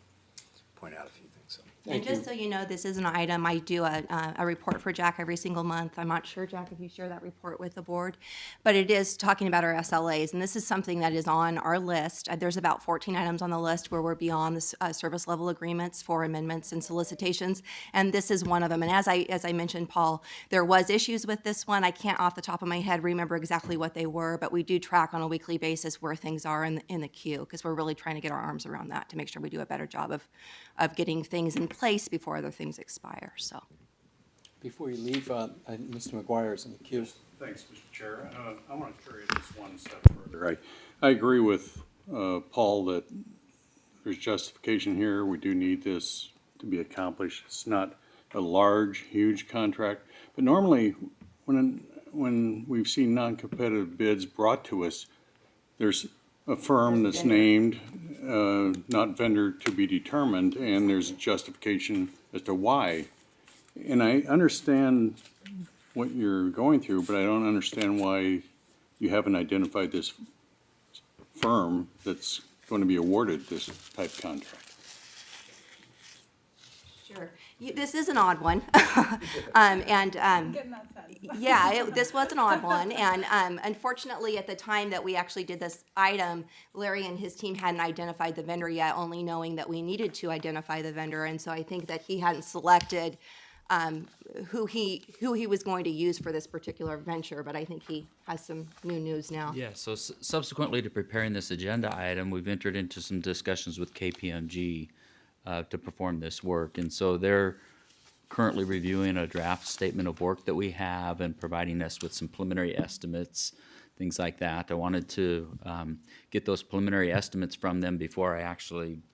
point out a few things. So. And just so you know, this is an item, I do a report for Jack every single month. I'm not sure, Jack, if you share that report with the board, but it is talking about our SLAs, and this is something that is on our list. There's about 14 items on the list where we're beyond the service level agreements for amendments and solicitations, and this is one of them. And as I mentioned, Paul, there was issues with this one. I can't off the top of my head remember exactly what they were, but we do track on a weekly basis where things are in the queue, because we're really trying to get our arms around that to make sure we do a better job of getting things in place before other things expire. So, Before you leave, Mr. McGuire is in the queue. Thanks, Mr. Chair. I want to carry this one step further. I agree with Paul that there's justification here. We do need this to be accomplished. It's not a large, huge contract, but normally when we've seen non-competitive bids brought to us, there's a firm that's named, not vendor to be determined, and there's a justification as to why. And I understand what you're going through, but I don't understand why you haven't identified this firm that's going to be awarded this type of contract. Sure. This is an odd one. This was an odd one. And unfortunately, at the time that we actually did this item, Larry and his team hadn't identified the vendor yet, only knowing that we needed to identify the vendor. And so I think that he hadn't selected who he was going to use for this particular venture, but I think he has some new news now. Yeah, so subsequently to preparing this agenda item, we've entered into some discussions with KPMG to perform this work. And so they're currently reviewing a draft statement of work that we have and providing us with some preliminary estimates, things like that. I wanted to get those preliminary estimates from them before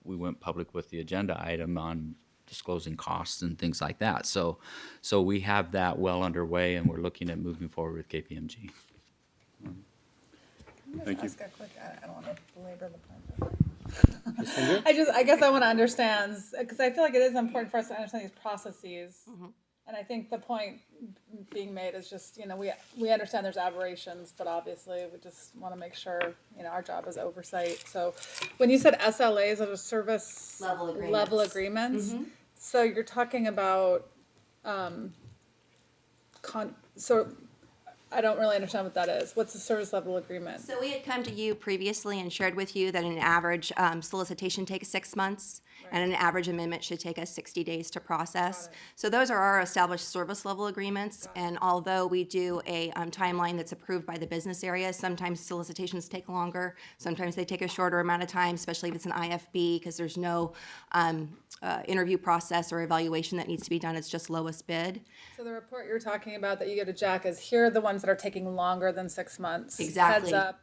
we went public with the agenda item on disclosing costs and things like that. So we have that well underway, and we're looking at moving forward with KPMG. Thank you. Ask a quick, I don't want to belabor the point. I guess I want to understand, because I feel like it is important for us to understand these processes. And I think the point being made is just, we understand there's aberrations, but obviously we just want to make sure, our job is oversight. So when you said SLAs of a service level agreements, so you're talking about, so I don't really understand what that is. What's a service level agreement? So we had come to you previously and shared with you that an average solicitation takes 6 months, and an average amendment should take us 60 days to process. So those are our established service level agreements, and although we do a timeline that's approved by the business area, sometimes solicitations take longer, sometimes they take a shorter amount of time, especially if it's an IFB, because there's no interview process or evaluation that needs to be done. It's just lowest bid. So the report you're talking about that you go to Jack is, here are the ones that are taking longer than 6 months. Exactly. Heads up,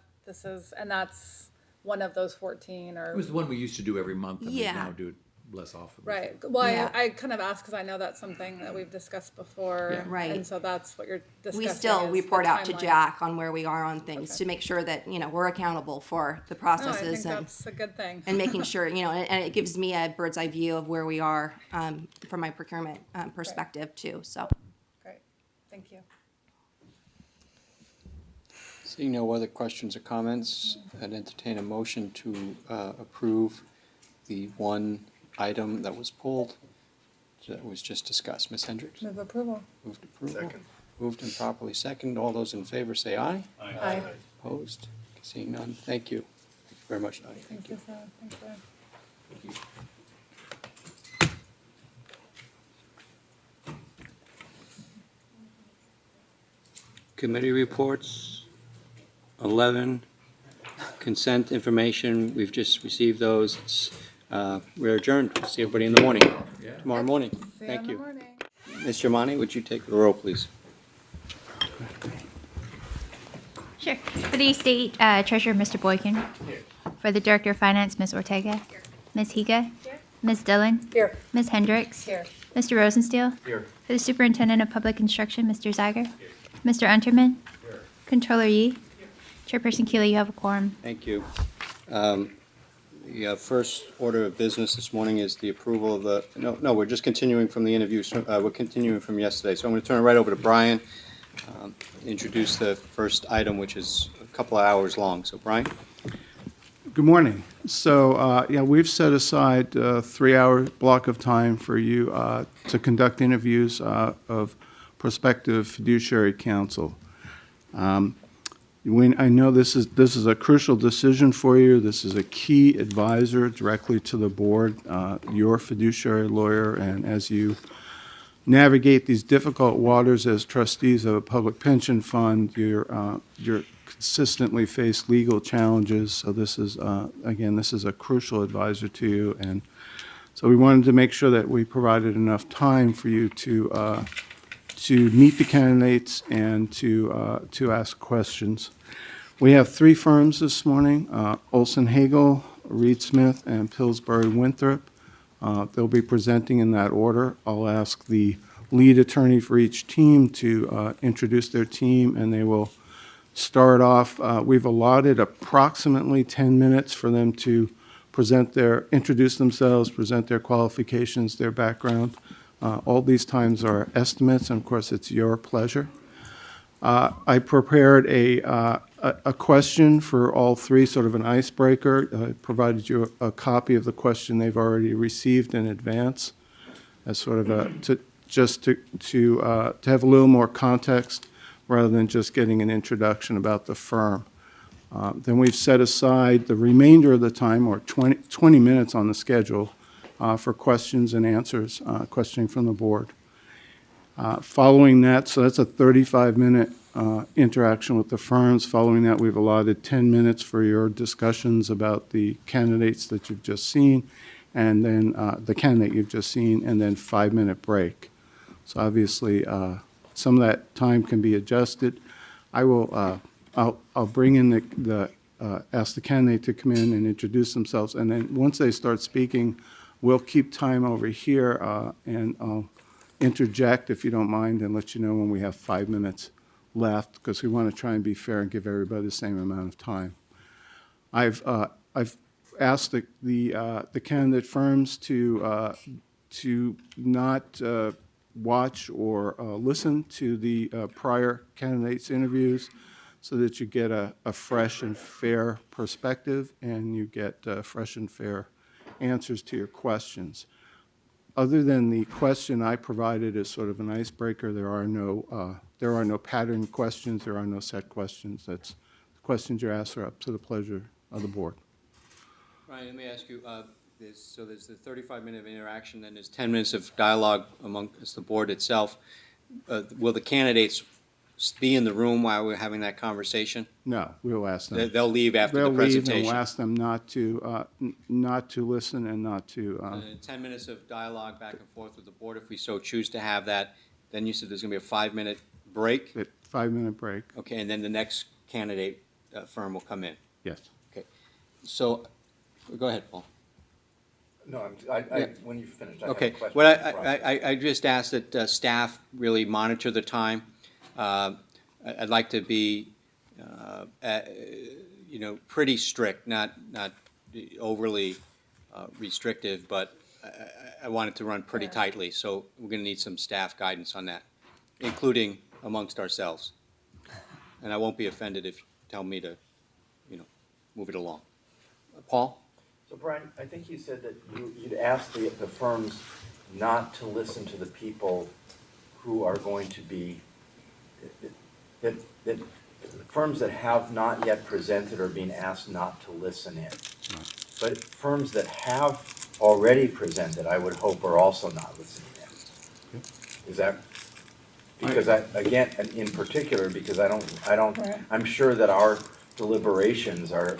and that's one of those 14 or. It was the one we used to do every month, and we Yeah. now do it less often. Right. Well, Yeah. I kind of asked because I know that's something that we've discussed before. Yeah. Right. And so that's what you're discussing. We still is the report out to timeline. Jack on where we are on things to make sure that, we're accountable for the No, I processes think that's a good thing. and making sure, and it gives me a bird's eye view of where we are from my procurement perspective too, so. Great. Thank you. Seeing no other questions or comments, I'd entertain a motion to approve the one item that was pulled, that was just discussed. Ms. Hendricks? Move approval. Moved approval. Moved and properly second. All those in favor say aye. Aye. Opposed? Seeing none, thank you. Thank you very much, Nadia. Thank you, sir. Thanks, sir. Committee reports, 11. Consent information, we've just received those. We're adjourned. See everybody in the morning, tomorrow morning. See Thank in the you. morning. Ms. Germani, would you take the roll, please? Sure. For the State Treasurer, Mr. Boykin. For the Director of Finance, Ms. Ortega. Ms. Higa. Ms. Dillon. Here. Ms. Hendricks. Here. Mr. Rosensteel. Here. For the Superintendent of Public Instruction, Mr. Zeiger. Mr. Unterman. Controller Yi. Chairperson Keeley, you have a quorum. Thank you. The first order of business this morning is the approval of the, no, we're just continuing from the interviews. We're continuing from yesterday. So I'm going to turn it right over to Brian, introduce the first item, which is a couple of hours long. So Brian? Good morning. So, we've set aside a 3-hour block of time for you to conduct interviews of prospective fiduciary counsel. I know this is a crucial decision for you. This is a key advisor directly to the board, your fiduciary lawyer, and as you navigate these difficult waters as trustees of a public pension fund, you're consistently face legal challenges. So this is, again, this is a crucial advisor to you, and so we wanted to make sure that we provided enough time for you to to meet the candidates and to ask questions. We have three firms this morning, Olson Hagel, Reed Smith, and Pillsbury Winthrop. They'll be presenting in that order. I'll ask the lead attorney for each team to introduce their team, and they will start off. We've allotted approximately 10 minutes for them to introduce themselves, present their qualifications, their background. All these times are estimates, and of course, it's your pleasure. I prepared a question for all three, sort of an icebreaker. I provided you a copy of the question they've already received in advance, as sort of to have a little more context rather than just getting an introduction about the firm. Then we've set aside the remainder of the time, or 20 minutes on the schedule, for questions and answers, questioning from the board. Following that, so that's a 35-minute interaction with the firms. Following that, we've allotted 10 minutes for your discussions about the candidates that you've just seen, and then the candidate you've just seen, and then 5-minute break. So obviously, some of that time can be adjusted. I'll bring in ask the candidate to come in and introduce themselves, and then once they start speaking, we'll keep time over here, and I'll interject, if you don't mind, and let you know when we have 5 minutes left, because we want to try and be fair and give everybody the same amount of time. I've asked the candidate firms to not watch or listen to the prior candidates' interviews, so that you get a fresh and fair perspective, and you get fresh and fair answers to your questions. Other than the question I provided as sort of an icebreaker, there are no pattern questions, there are no set questions. That's the questions you ask are up to the pleasure of the board. Ryan, let me ask you, there's the 35-minute interaction, then there's 10 minutes of dialogue amongst the board itself. Will the candidates be in the room while we're having that conversation? No, we'll ask them. They'll leave after the presentation? They'll leave, and we'll ask them not to listen and not to... 10 minutes of dialogue back and forth with the board, if we so choose to have that. Then you said there's going to be a 5-minute break? 5-minute break. Okay, and then the next candidate firm will come in? Yes. Okay. So, go ahead, Paul. No, when you finish, I have a Okay, question. well, I just asked that staff really monitor the time. I'd like to be, pretty strict, not overly restrictive, but I want it to run pretty tightly. So we're going to need some staff guidance on that, including amongst ourselves. And I won't be offended if you tell me to, move it along. Paul? So Brian, I think you said that you'd ask the firms not to listen to the people who are going to be, that firms that have not yet presented are being asked not to listen in. But firms that have already presented, I would hope, are also not listening in. Is that, because again, in particular, because I'm sure that our deliberations are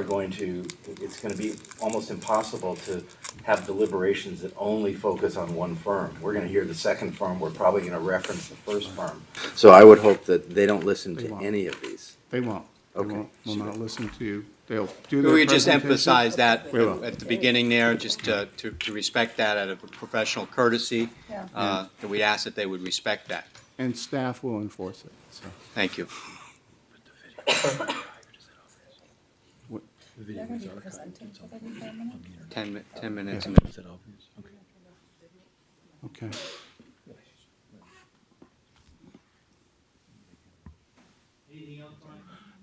going to, it's going to be almost impossible to have deliberations that only focus on one firm. We're going to hear the second firm, we're probably going to reference the first firm. So I would hope that they don't listen to any of these. They won't. Okay. Will not listen to you. They'll do their We just presentation. emphasize that We will. at the beginning there, just to respect that out of a professional courtesy. Yeah. That we ask that they would respect that. And staff will enforce it, so. Thank you. They're going to be presenting for 35 minutes? 10 minutes. Okay.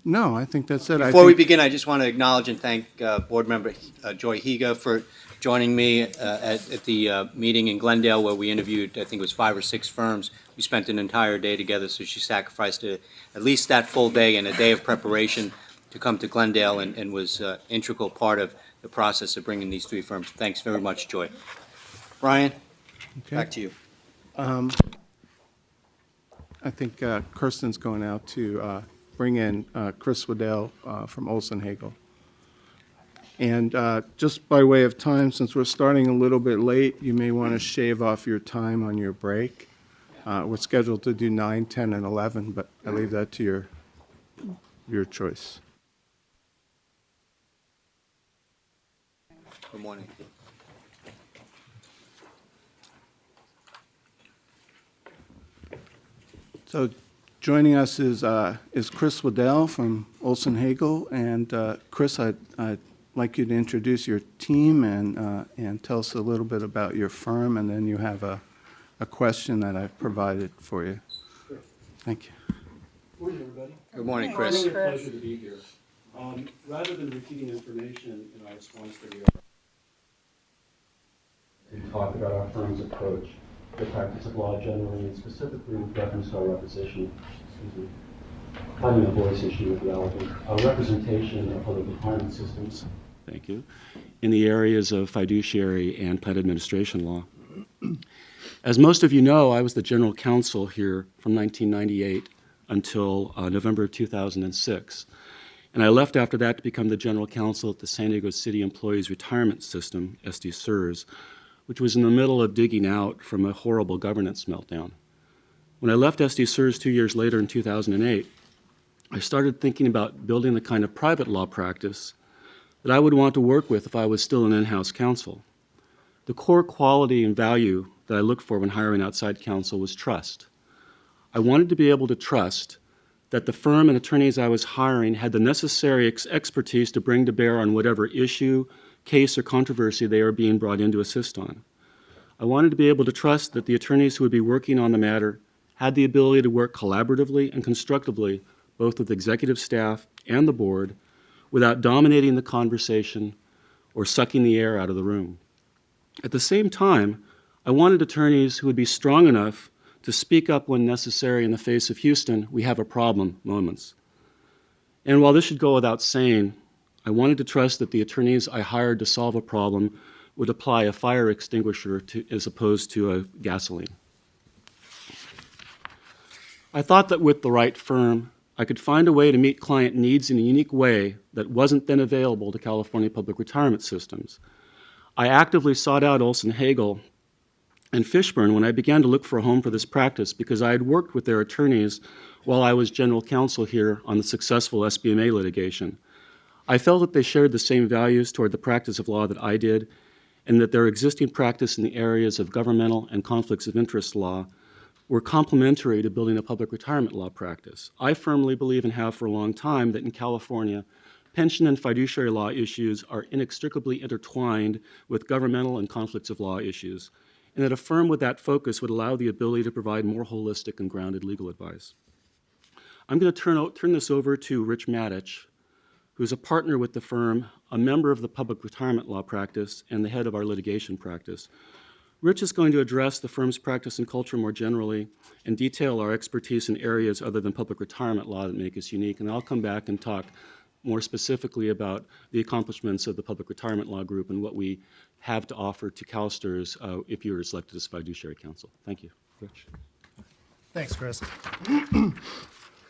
No, I think that's it. Before we begin, I just want to acknowledge and thank Board Member Joy Higa for joining me at the meeting in Glendale where we interviewed, I think it was 5 or 6 firms. We spent an entire day together, so she sacrificed at least that full day and a day of preparation to come to Glendale and was an integral part of the process of bringing these 3 firms. Thanks very much, Joy. Brian, back to you. I think Kirsten's going out to bring in Chris Waddell from Olson Hagel. And just by way of time, since we're starting a little bit late, you may want to shave off your time on your break. We're scheduled to do 9, 10, and 11, but I leave that to your choice. Good morning. So joining us is Chris Waddell from Olson Hagel. And Chris, I'd like you to introduce your team and tell us a little bit about your firm, and then you have a question that I've provided for you. Sure. Thank you. Morning, everybody. Good morning, It's Chris. really a pleasure to be here. Rather than repeating information in our response video, to talk about our firm's approach to the practice of law generally, and specifically with reference to our finding a voice issue with relevant, our representation of public retirement systems. Thank you. In the areas of fiduciary and plan administration law. As most of you know, I was the general counsel here from 1998 until November of 2006. And I left after that to become the general counsel at the San Diego City Employees Retirement System, SD-CERS, which was in the middle of digging out from a horrible governance meltdown. When I left SD-CERS 2 years later in 2008, I started thinking about building the kind of private law practice that I would want to work with if I was still an in-house counsel. The core quality and value that I looked for when hiring outside counsel was trust. I wanted to be able to trust that the firm and attorneys I was hiring had the necessary expertise to bring to bear on whatever issue, case, or controversy they were being brought in to assist on. I wanted to be able to trust that the attorneys who would be working on the matter had the ability to work collaboratively and constructively, both with executive staff and the board, without dominating the conversation or sucking the air out of the room. At the same time, I wanted attorneys who would be strong enough to speak up when necessary in the face of Houston, we have a problem moments. And while this should go without saying, I wanted to trust that the attorneys I hired to solve a problem would apply a fire extinguisher as opposed to a gasoline. I thought that with the right firm, I could find a way to meet client needs in a unique way that wasn't then available to California public retirement systems. I actively sought out Olson Hagel and Fishburne when I began to look for a home for this practice because I had worked with their attorneys while I was general counsel here on the successful SBMA litigation. I felt that they shared the same values toward the practice of law that I did, and that their existing practice in the areas of governmental and conflicts of interest law were complementary to building a public retirement law practice. I firmly believe and have for a long time that in California, pension and fiduciary law issues are inextricably intertwined with governmental and conflicts of law issues, and that a firm with that focus would allow the ability to provide more holistic and grounded legal advice. I'm going to turn this over to Rich Matich, who's a partner with the firm, a member of the public retirement law practice, and the head of our litigation practice. Rich is going to address the firm's practice and culture more generally and detail our expertise in areas other than public retirement law that make us unique. And I'll come back and talk more specifically about the accomplishments of the public retirement law group and what we have to offer to CalSTRS if you are selected as fiduciary counsel. Thank you. Rich. Thanks, Chris.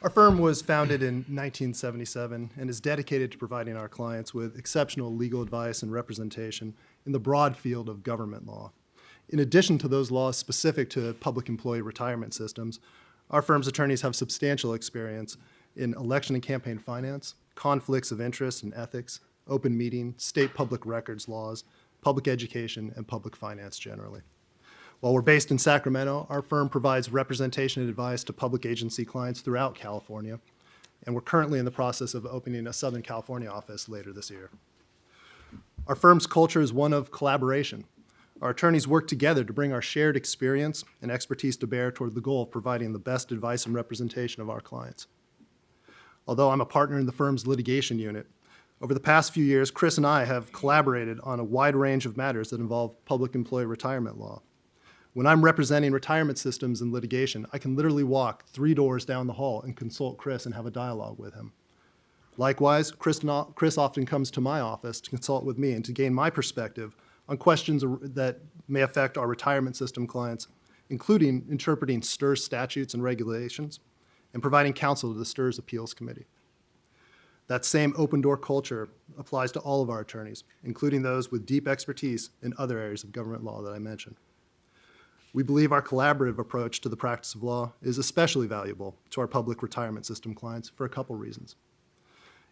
Our firm was founded in 1977 and is dedicated to providing our clients with exceptional legal advice and representation in the broad field of government law. In addition to those laws specific to public employee retirement systems, our firm's attorneys have substantial experience in election and campaign finance, conflicts of interest and ethics, open meeting, state public records laws, public education, and public finance generally. While we're based in Sacramento, our firm provides representation and advice to public agency clients throughout California, and we're currently in the process of opening a Southern California office later this year. Our firm's culture is one of collaboration. Our attorneys work together to bring our shared experience and expertise to bear toward the goal of providing the best advice and representation of our clients. Although I'm a partner in the firm's litigation unit, over the past few years, Chris and I have collaborated on a wide range of matters that involve public employee retirement law. When I'm representing retirement systems in litigation, I can literally walk 3 doors down the hall and consult Chris and have a dialogue with him. Likewise, Chris often comes to my office to consult with me and to gain my perspective on questions that may affect our retirement system clients, including interpreting STRS statutes and regulations and providing counsel to the STRS Appeals Committee. That same open door culture applies to all of our attorneys, including those with deep expertise in other areas of government law that I mentioned. We believe our collaborative approach to the practice of law is especially valuable to our public retirement system clients for a couple reasons.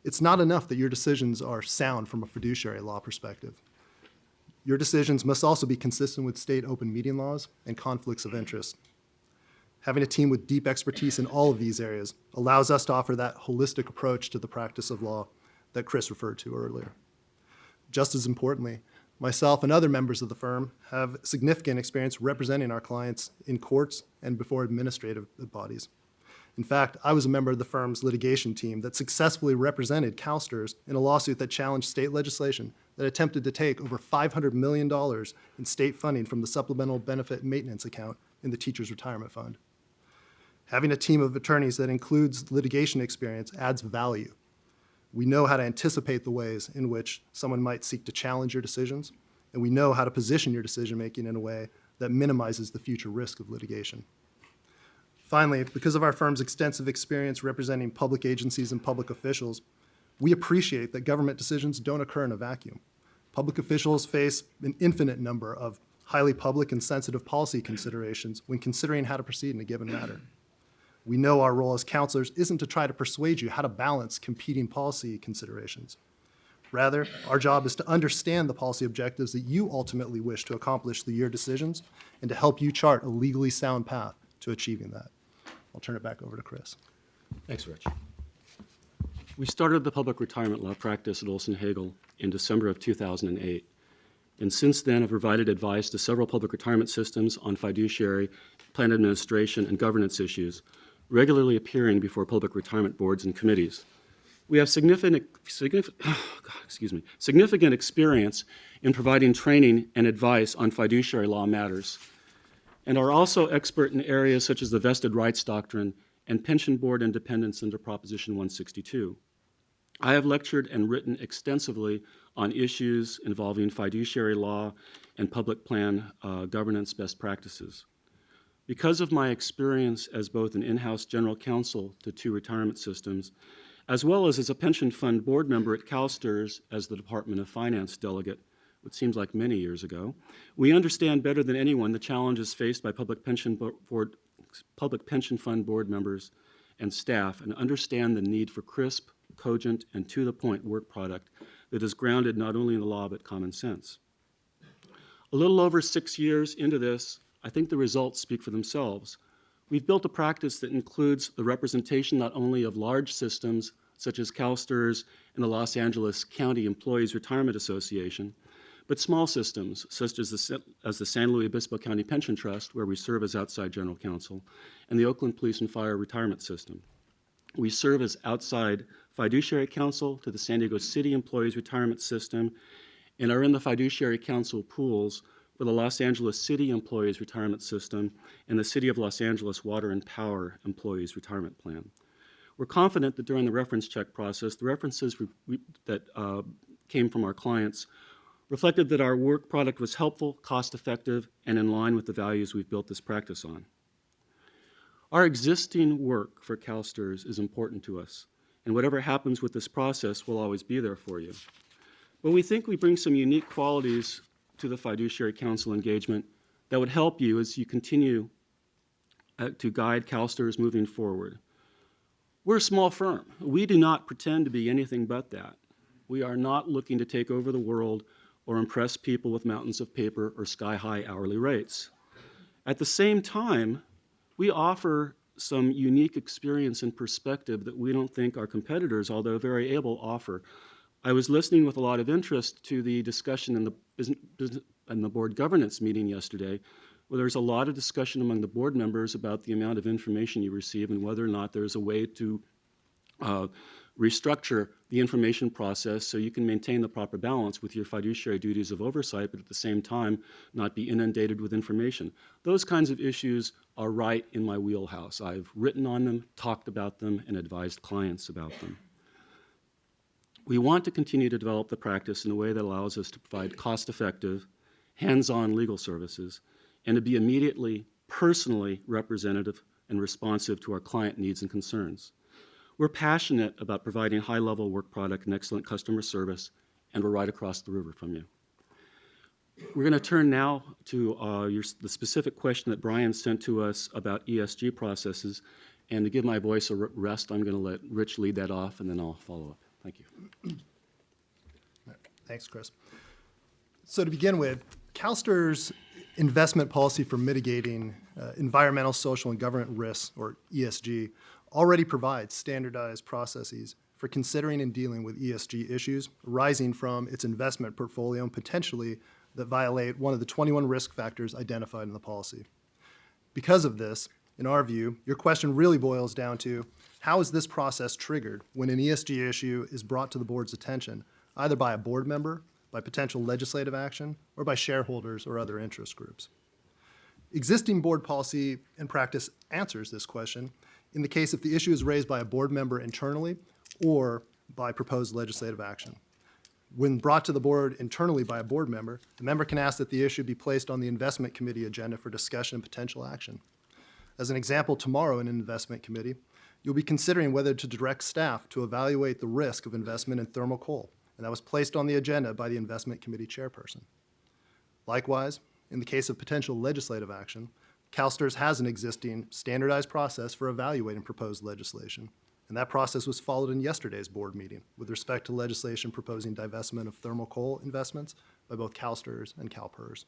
It's not enough that your decisions are sound from a fiduciary law perspective. Your decisions must also be consistent with state open meeting laws and conflicts of interest. Having a team with deep expertise in all of these areas allows us to offer that holistic approach to the practice of law that Chris referred to earlier. Just as importantly, myself and other members of the firm have significant experience representing our clients in courts and before administrative bodies. In fact, I was a member of the firm's litigation team that successfully represented CalSTRS in a lawsuit that challenged state legislation that attempted to take over $500 million in state funding from the Supplemental Benefit Maintenance Account in the Teachers' Retirement Fund. Having a team of attorneys that includes litigation experience adds value. We know how to anticipate the ways in which someone might seek to challenge your decisions, and we know how to position your decision-making in a way that minimizes the future risk of litigation. Finally, because of our firm's extensive experience representing public agencies and public officials, we appreciate that government decisions don't occur in a vacuum. Public officials face an infinite number of highly public and sensitive policy considerations when considering how to proceed in a given matter. We know our role as counselors isn't to try to persuade you how to balance competing policy considerations. Rather, our job is to understand the policy objectives that you ultimately wish to accomplish through your decisions and to help you chart a legally sound path to achieving that. I'll turn it back over to Chris. Thanks, Rich. We started the public retirement law practice at Olson Hagel in December of 2008, and since then have provided advice to several public retirement systems on fiduciary, plan administration, and governance issues, regularly appearing before public retirement boards and committees. We have significant experience in providing training and advice on fiduciary law matters, and are also expert in areas such as the vested rights doctrine and pension board independence under Proposition 162. I have lectured and written extensively on issues involving fiduciary law and public plan governance best practices. Because of my experience as both an in-house general counsel to 2 retirement systems, as well as a pension fund board member at CalSTRS as the Department of Finance delegate, which seems like many years ago, we understand better than anyone the challenges faced by public pension fund board members and staff, and understand the need for crisp, cogent, and to-the-point work product that is grounded not only in the law but common sense. A little over 6 years into this, I think the results speak for themselves. We've built a practice that includes the representation not only of large systems such as CalSTRS and the Los Angeles County Employees Retirement Association, but small systems such as the San Luis Obispo County Pension Trust, where we serve as outside general counsel, and the Oakland Police and Fire Retirement System. We serve as outside fiduciary counsel to the San Diego City Employees Retirement System and are in the fiduciary counsel pools for the Los Angeles City Employees Retirement System and the City of Los Angeles Water and Power Employees Retirement Plan. We're confident that during the reference check process, the references that came from our clients reflected that our work product was helpful, cost-effective, and in line with the values we've built this practice on. Our existing work for CalSTRS is important to us, and whatever happens with this process will always be there for you. But we think we bring some unique qualities to the fiduciary counsel engagement that would help you as you continue to guide CalSTRS moving forward. We're a small firm. We do not pretend to be anything but that. We are not looking to take over the world or impress people with mountains of paper or sky-high hourly rates. At the same time, we offer some unique experience and perspective that we don't think our competitors, although very able, offer. I was listening with a lot of interest to the discussion in the board governance meeting yesterday, where there's a lot of discussion among the board members about the amount of information you receive and whether or not there's a way to restructure the information process so you can maintain the proper balance with your fiduciary duties of oversight, but at the same time not be inundated with information. Those kinds of issues are right in my wheelhouse. I've written on them, talked about them, and advised clients about them. We want to continue to develop the practice in a way that allows us to provide cost-effective, hands-on legal services and to be immediately, personally representative and responsive to our client needs and concerns. We're passionate about providing high-level work product and excellent customer service, and we're right across the river from you. We're going to turn now to the specific question that Brian sent to us about ESG processes. And to give my voice a rest, I'm going to let Rich lead that off, and then I'll follow up. Thank you. Thanks, Chris. So to begin with, CalSTR's investment policy for mitigating environmental, social, and governance risks, or ESG, already provides standardized processes for considering and dealing with ESG issues arising from its investment portfolio and potentially that violate one of the 21 risk factors identified in the policy. Because of this, in our view, your question really boils down to how is this process triggered when an ESG issue is brought to the board's attention, either by a board member, by potential legislative action, or by shareholders or other interest groups. Existing board policy and practice answers this question in the case if the issue is raised by a board member internally or by proposed legislative action. When brought to the board internally by a board member, the member can ask that the issue be placed on the investment committee agenda for discussion and potential action. As an example, tomorrow in an investment committee, you'll be considering whether to direct staff to evaluate the risk of investment in thermal coal, and that was placed on the agenda by the investment committee chairperson. Likewise, in the case of potential legislative action, CalSTRS has an existing standardized process for evaluating proposed legislation, and that process was followed in yesterday's board meeting with respect to legislation proposing divestment of thermal coal investments by both CalSTRS and CalPERS.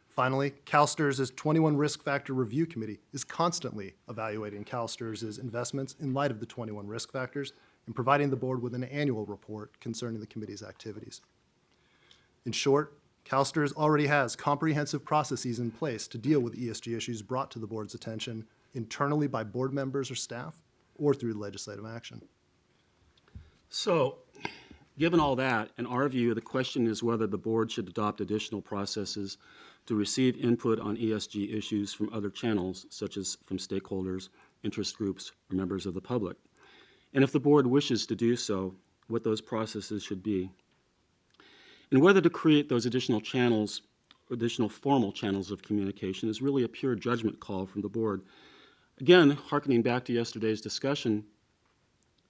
Finally, CalSTRS' 21 Risk Factor Review Committee is constantly evaluating CalSTRS' investments in light of the 21 risk factors and providing the board with an annual report concerning the committee's activities. In short, CalSTRS already has comprehensive processes in place to deal with ESG issues brought to the board's attention internally by board members or staff or through legislative action. So, given all that, in our view, the question is whether the board should adopt additional processes to receive input on ESG issues from other channels, such as from stakeholders, interest groups, or members of the public. And if the board wishes to do so, what those processes should be. And whether to create those additional channels, additional formal channels of communication is really a pure judgment call from the board. Again, hearkening back to yesterday's discussion,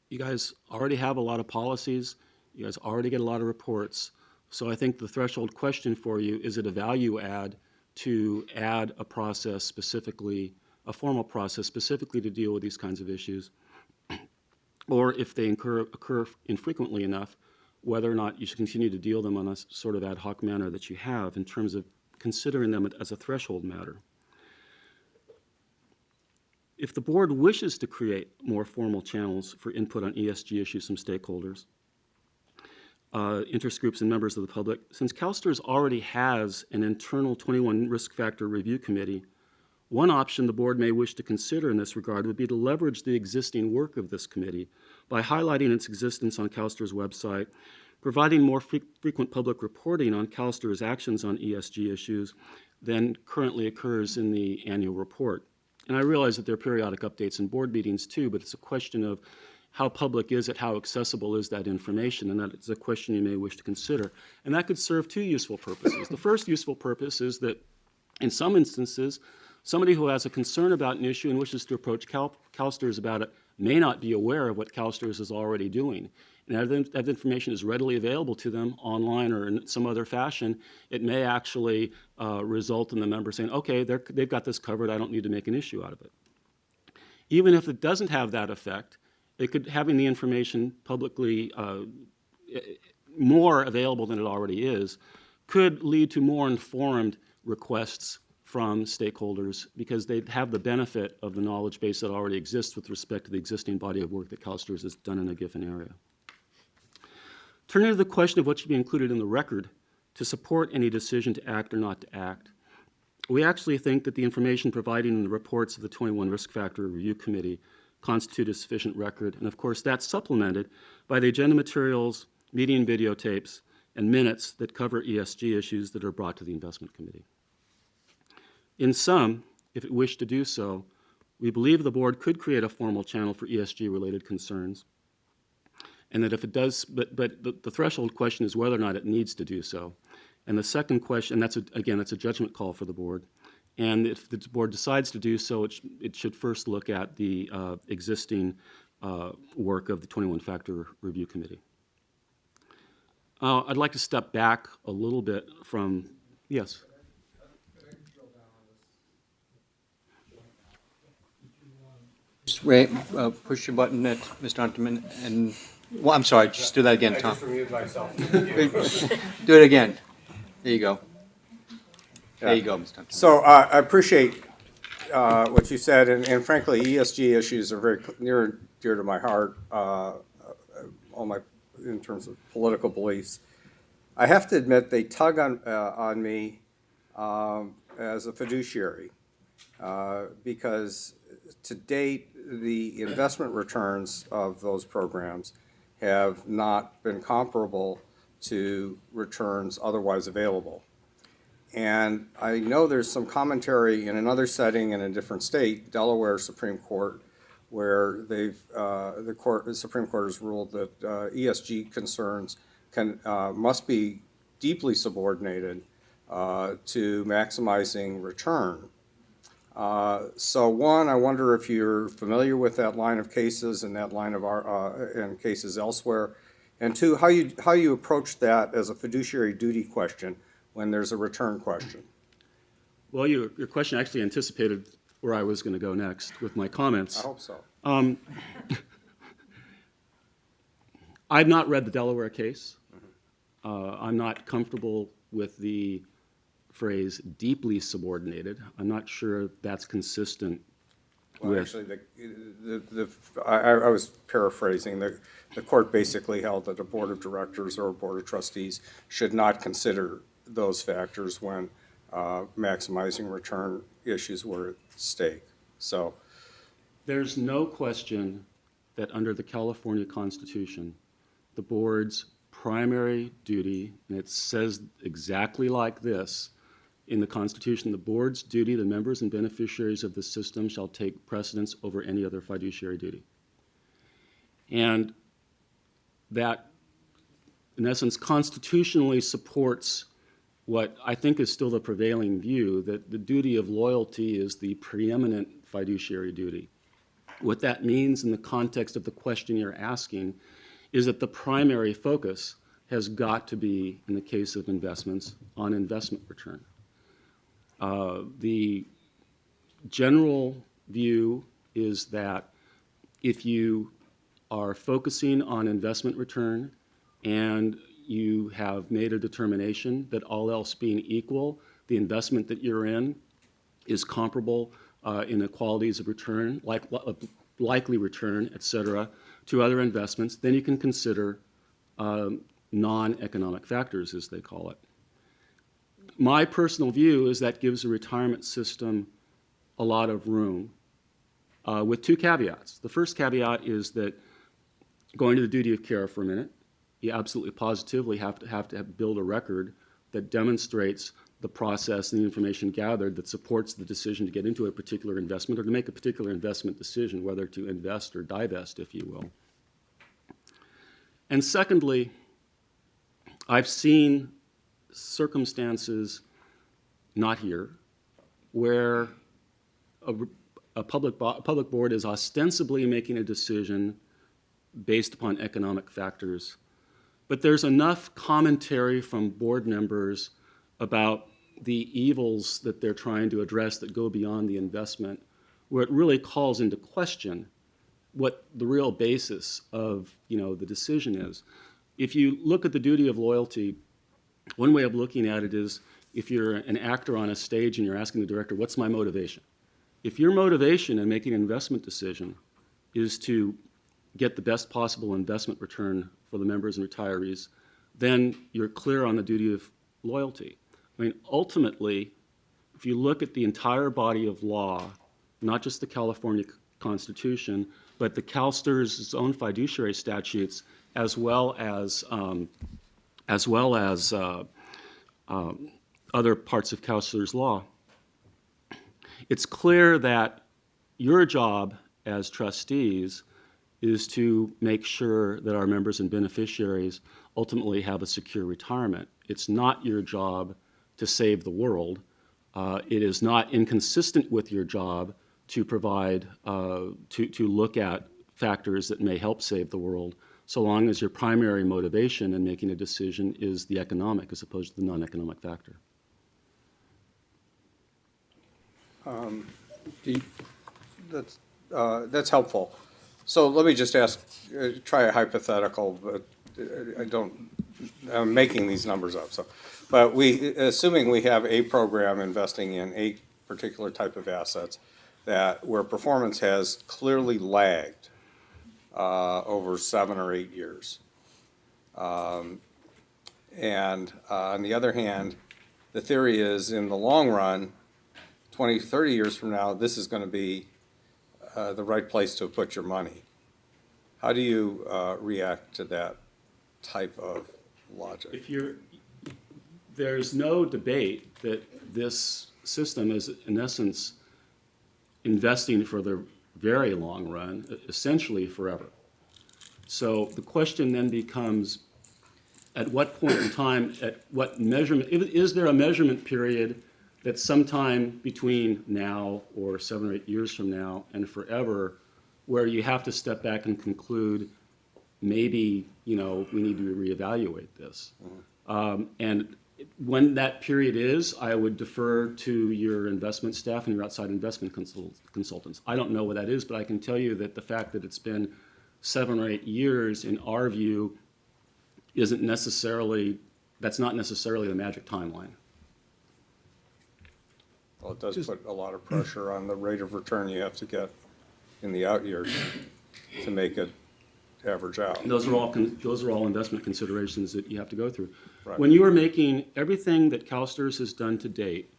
you guys already have a lot of policies, you guys already get a lot of reports, so I think the threshold question for you, is it a value add to add a process specifically, a formal process specifically to deal with these kinds of issues, or if they occur infrequently enough, whether or not you should continue to deal them on a sort of ad hoc manner that you have in terms of considering them as a threshold matter. If the board wishes to create more formal channels for input on ESG issues from stakeholders, interest groups and members of the public, since CalSTRS already has an internal 21 Risk Factor Review Committee, one option the board may wish to consider in this regard would be to leverage the existing work of this committee by highlighting its existence on CalSTRS' website, providing more frequent public reporting on CalSTRS' actions on ESG issues than currently occurs in the annual report. And I realize that there are periodic updates in board meetings too, but it's a question of how public is it, how accessible is that information, and that is a question you may wish to consider. And that could serve two useful purposes. The first useful purpose is that in some instances, somebody who has a concern about an issue and wishes to approach CalSTRS about it may not be aware of what CalSTRS is already doing. And if that information is readily available to them online or in some other fashion, it may actually result in the member saying, okay, they've got this covered, I don't need to make an issue out of it. Even if it doesn't have that effect, having the information publicly more available than it already is could lead to more informed requests from stakeholders because they have the benefit of the knowledge base that already exists with respect to the existing body of work that CalSTRS has done in a given area. Turning to the question of what should be included in the record to support any decision to act or not to act, we actually think that the information provided in the reports of the 21 Risk Factor Review Committee constitute a sufficient record, and of course that's supplemented by the agenda materials, meeting videotapes, and minutes that cover ESG issues that are brought to the Investment Committee. In sum, if it wished to do so, we believe the board could create a formal channel for ESG-related concerns, and that if it does, but the threshold question is whether or not it needs to do so. And the second question, that's a judgment call for the board, and if the board decides to do so, it should first look at the existing work of the 21 Factor Review Committee. I'd like to step back a little bit from Yes. Just wait, push your button at Mr. Unterman and, well, I'm sorry, just do that again, I Tom. just removed myself. Do it again. There you go. There you go, Mr. Unterman. So I appreciate what you said, and frankly, ESG issues are very near and dear to my heart, in terms of political beliefs. I have to admit, they tug on me as a fiduciary, because to date, the investment returns of those programs have not been comparable to returns otherwise available. And I know there's some commentary in another setting in a different state, Delaware Supreme Court, where the Supreme Court has ruled that ESG concerns must be deeply subordinated to maximizing return. So one, I wonder if you're familiar with that line of cases and that line of and cases elsewhere, and two, how you approach that as a fiduciary duty question when there's a return question. Well, your question actually anticipated where I was going to go next with my comments. I hope so. I've not read the Delaware case. I'm not comfortable with the phrase deeply subordinated. I'm not sure that's consistent Well, with. actually, I was paraphrasing. The court basically held that a board of directors or a board of trustees should not consider those factors when maximizing return issues were at stake. So There's no question that under the California Constitution, the board's primary duty, and it says exactly like this in the Constitution, the board's duty, the members and beneficiaries of the system shall take precedence over any other fiduciary duty. And that, in essence, constitutionally supports what I think is still the prevailing view, that the duty of loyalty is the preeminent fiduciary duty. What that means in the context of the question you're asking is that the primary focus has got to be, in the case of investments, on investment return. The general view is that if you are focusing on investment return and you have made a determination that all else being equal, the investment that you're in is comparable in the qualities of return, likely return, et cetera, to other investments, then you can consider non-economic factors, as they call it. My personal view is that gives the retirement system a lot of room, with two caveats. The first caveat is that, going to the duty of care for a minute, you absolutely positively have to build a record that demonstrates the process and the information gathered that supports the decision to get into a particular investment or to make a particular investment decision, whether to invest or divest, if you will. And secondly, I've seen circumstances, not here, where a public board is ostensibly making a decision based upon economic factors, but there's enough commentary from board members about the evils that they're trying to address that go beyond the investment, where it really calls into question what the real basis of the decision is. If you look at the duty of loyalty, one way of looking at it is if you're an actor on a stage and you're asking the director, what's my motivation? If your motivation in making an investment decision is to get the best possible investment return for the members and retirees, then you're clear on the duty of loyalty. I mean, ultimately, if you look at the entire body of law, not just the California Constitution, but the CalSTRS' own fiduciary statutes, as well as other parts of CalSTRS law, it's clear that your job as trustees is to make sure that our members and beneficiaries ultimately have a secure retirement. It's not your job to save the world. It is not inconsistent with your job to provide, to look at factors that may help save the world, so long as your primary motivation in making a decision is the economic as opposed to the non-economic factor. That's helpful. So let me just ask, try a hypothetical, but I'm making these numbers up, so. But assuming we have a program investing in a particular type of assets where performance has clearly lagged over 7 or 8 years. And on the other hand, the theory is in the long run, 20, 30 years from now, this is going to be the right place to put your money. How do you react to that type of logic? There's no debate that this system is, in essence, investing for the very long run, essentially forever. So the question then becomes, at what point in time, at what measurement, is there a measurement period that sometime between now or 7 or 8 years from now and forever where you have to step back and conclude maybe, we need to reevaluate this. And when that period is, I would defer to your investment staff and your outside investment consultants. I don't know what that is, but I can tell you that the fact that it's been 7 or 8 years, in our view, that's not necessarily the magic timeline. Well, it does put a lot of pressure on the rate of return you have to get in the out years to make it average out. Those are all investment considerations that you have to go through. Right. When you are making everything that CalSTRS has done to date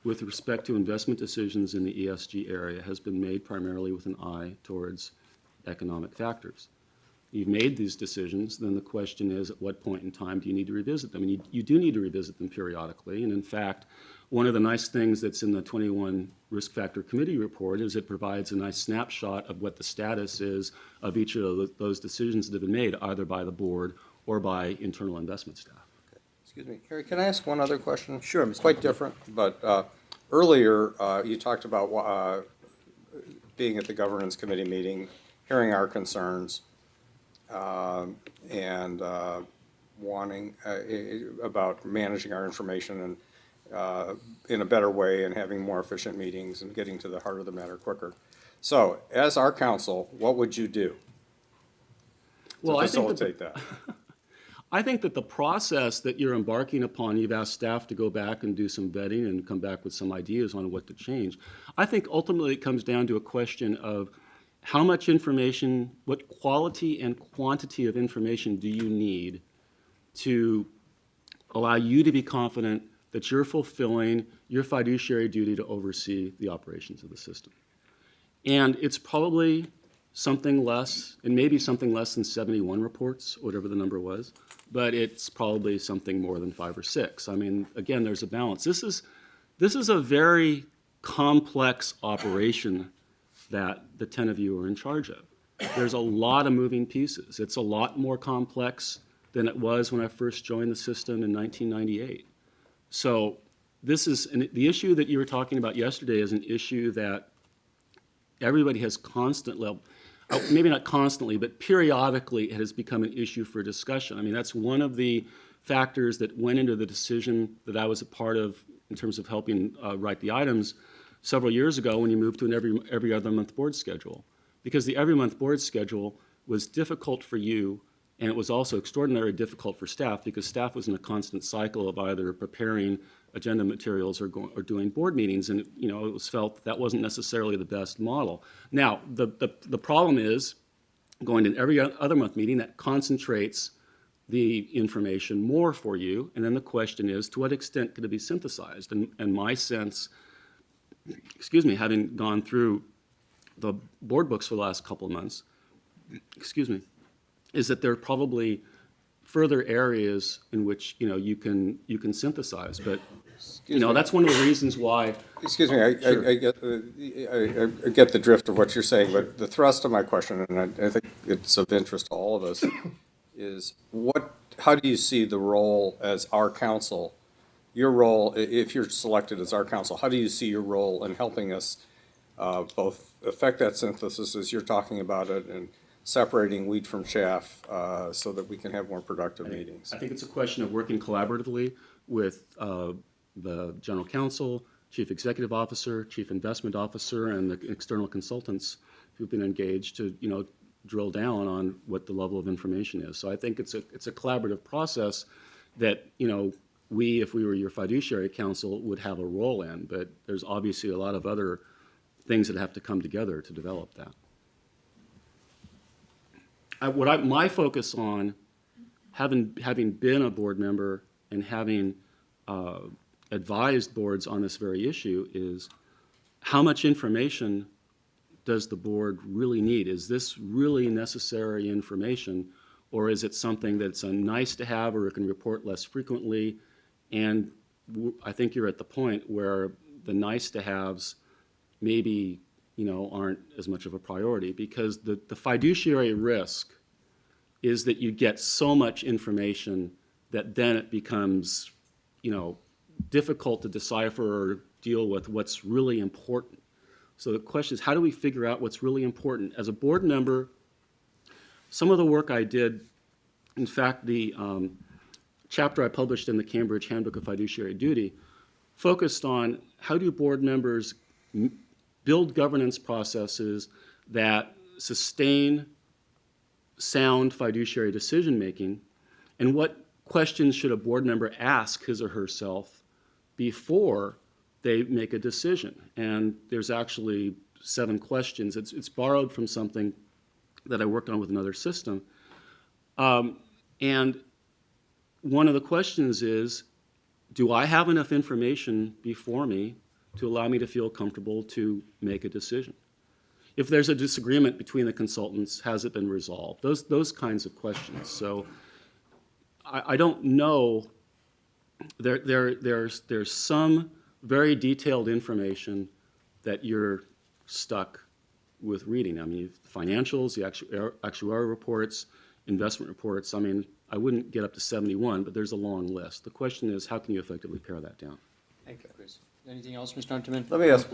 with respect to investment decisions in the ESG area has been made primarily with an eye towards economic factors. You've made these decisions, then the question is, at what point in time do you need to revisit them? And you do need to revisit them periodically. And in fact, one of the nice things that's in the 21 Risk Factor Committee report is it provides a nice snapshot of what the status is of each of those decisions that have been made, either by the board or by internal investment staff. Okay. Excuse me, Harry, can I ask one other question? Sure. It's quite different, but earlier you talked about being at the governance committee meeting, hearing our concerns, and wanting about managing our information and in a better way and having more efficient meetings and getting to the heart of the matter quicker. So, as our counsel, what would you do to facilitate that? I think that the process that you're embarking upon, you've asked staff to go back and do some vetting and come back with some ideas on what to change. I think ultimately it comes down to a question of how much information, what quality and quantity of information do you need to allow you to be confident that you're fulfilling your fiduciary duty to oversee the operations of the system. And it's probably something less, and maybe something less than 71 reports, whatever the number was, but it's probably something more than 5 or 6. I mean, again, there's a balance. This is a very complex operation that the 10 of you are in charge of. There's a lot of moving pieces. It's a lot more complex than it was when I first joined the system in 1998. So the issue that you were talking about yesterday is an issue that everybody has constantly, maybe not constantly, but periodically it has become an issue for discussion. I mean, that's one of the factors that went into the decision that I was a part of in terms of helping write the items several years ago when you moved to an every other month board schedule. Because the every month board schedule was difficult for you, and it was also extraordinarily difficult for staff because staff was in a constant cycle of either preparing agenda materials or doing board meetings, and it was felt that wasn't necessarily the best model. Now, the problem is going to every other month meeting that concentrates the information more for you, and then the question is, to what extent could it be synthesized? And my sense, having gone through the board books for the last couple of months, is that there are probably further areas in which you can synthesize, but that's one of the reasons why. Excuse me, I get the drift of what you're saying, but the thrust of my question, and I think it's of interest to all of us, is how do you see the role as our counsel? Your role, if you're selected as our counsel, how do you see your role in helping us both affect that synthesis as you're talking about it and separating wheat from chaff so that we can have more productive meetings? I think it's a question of working collaboratively with the general counsel, chief executive officer, chief investment officer, and the external consultants who've been engaged to, drill down on what the level of information is. So I think it's a collaborative process that, we, if we were your fiduciary council, would have a role in, but there's obviously a lot of other things that have to come together to develop that. My focus on, having been a board member and having advised boards on this very issue, is how much information does the board really need? Is this really necessary information, or is it something that's a nice to have, or it can report less frequently? And I think you're at the point where the nice to haves maybe, aren't as much of a priority, because the fiduciary risk is that you get so much information that then it becomes, difficult to decipher or deal with what's really important. So the question is, how do we figure out what's really important? As a board member, some of the work I did, in fact, the chapter I published in the Cambridge Handbook of Fiduciary Duty focused on how do board members build governance processes that sustain sound fiduciary decision-making, and what questions should a board member ask his or herself before they make a decision. And there's actually 7 questions. It's borrowed from something that I worked on with another system. And one of the questions is, do I have enough information before me to allow me to feel comfortable to make a decision? If there's a disagreement between the consultants, has it been resolved? Those kinds of questions. So I don't know. There's some very detailed information that you're stuck with reading. I mean, financials, the actuarial reports, investment reports. I mean, I wouldn't get up to 71, but there's a long list. The question is, how can you effectively pare that down? Thank you, Chris. Anything else, Mr. Hunterman? Let me ask,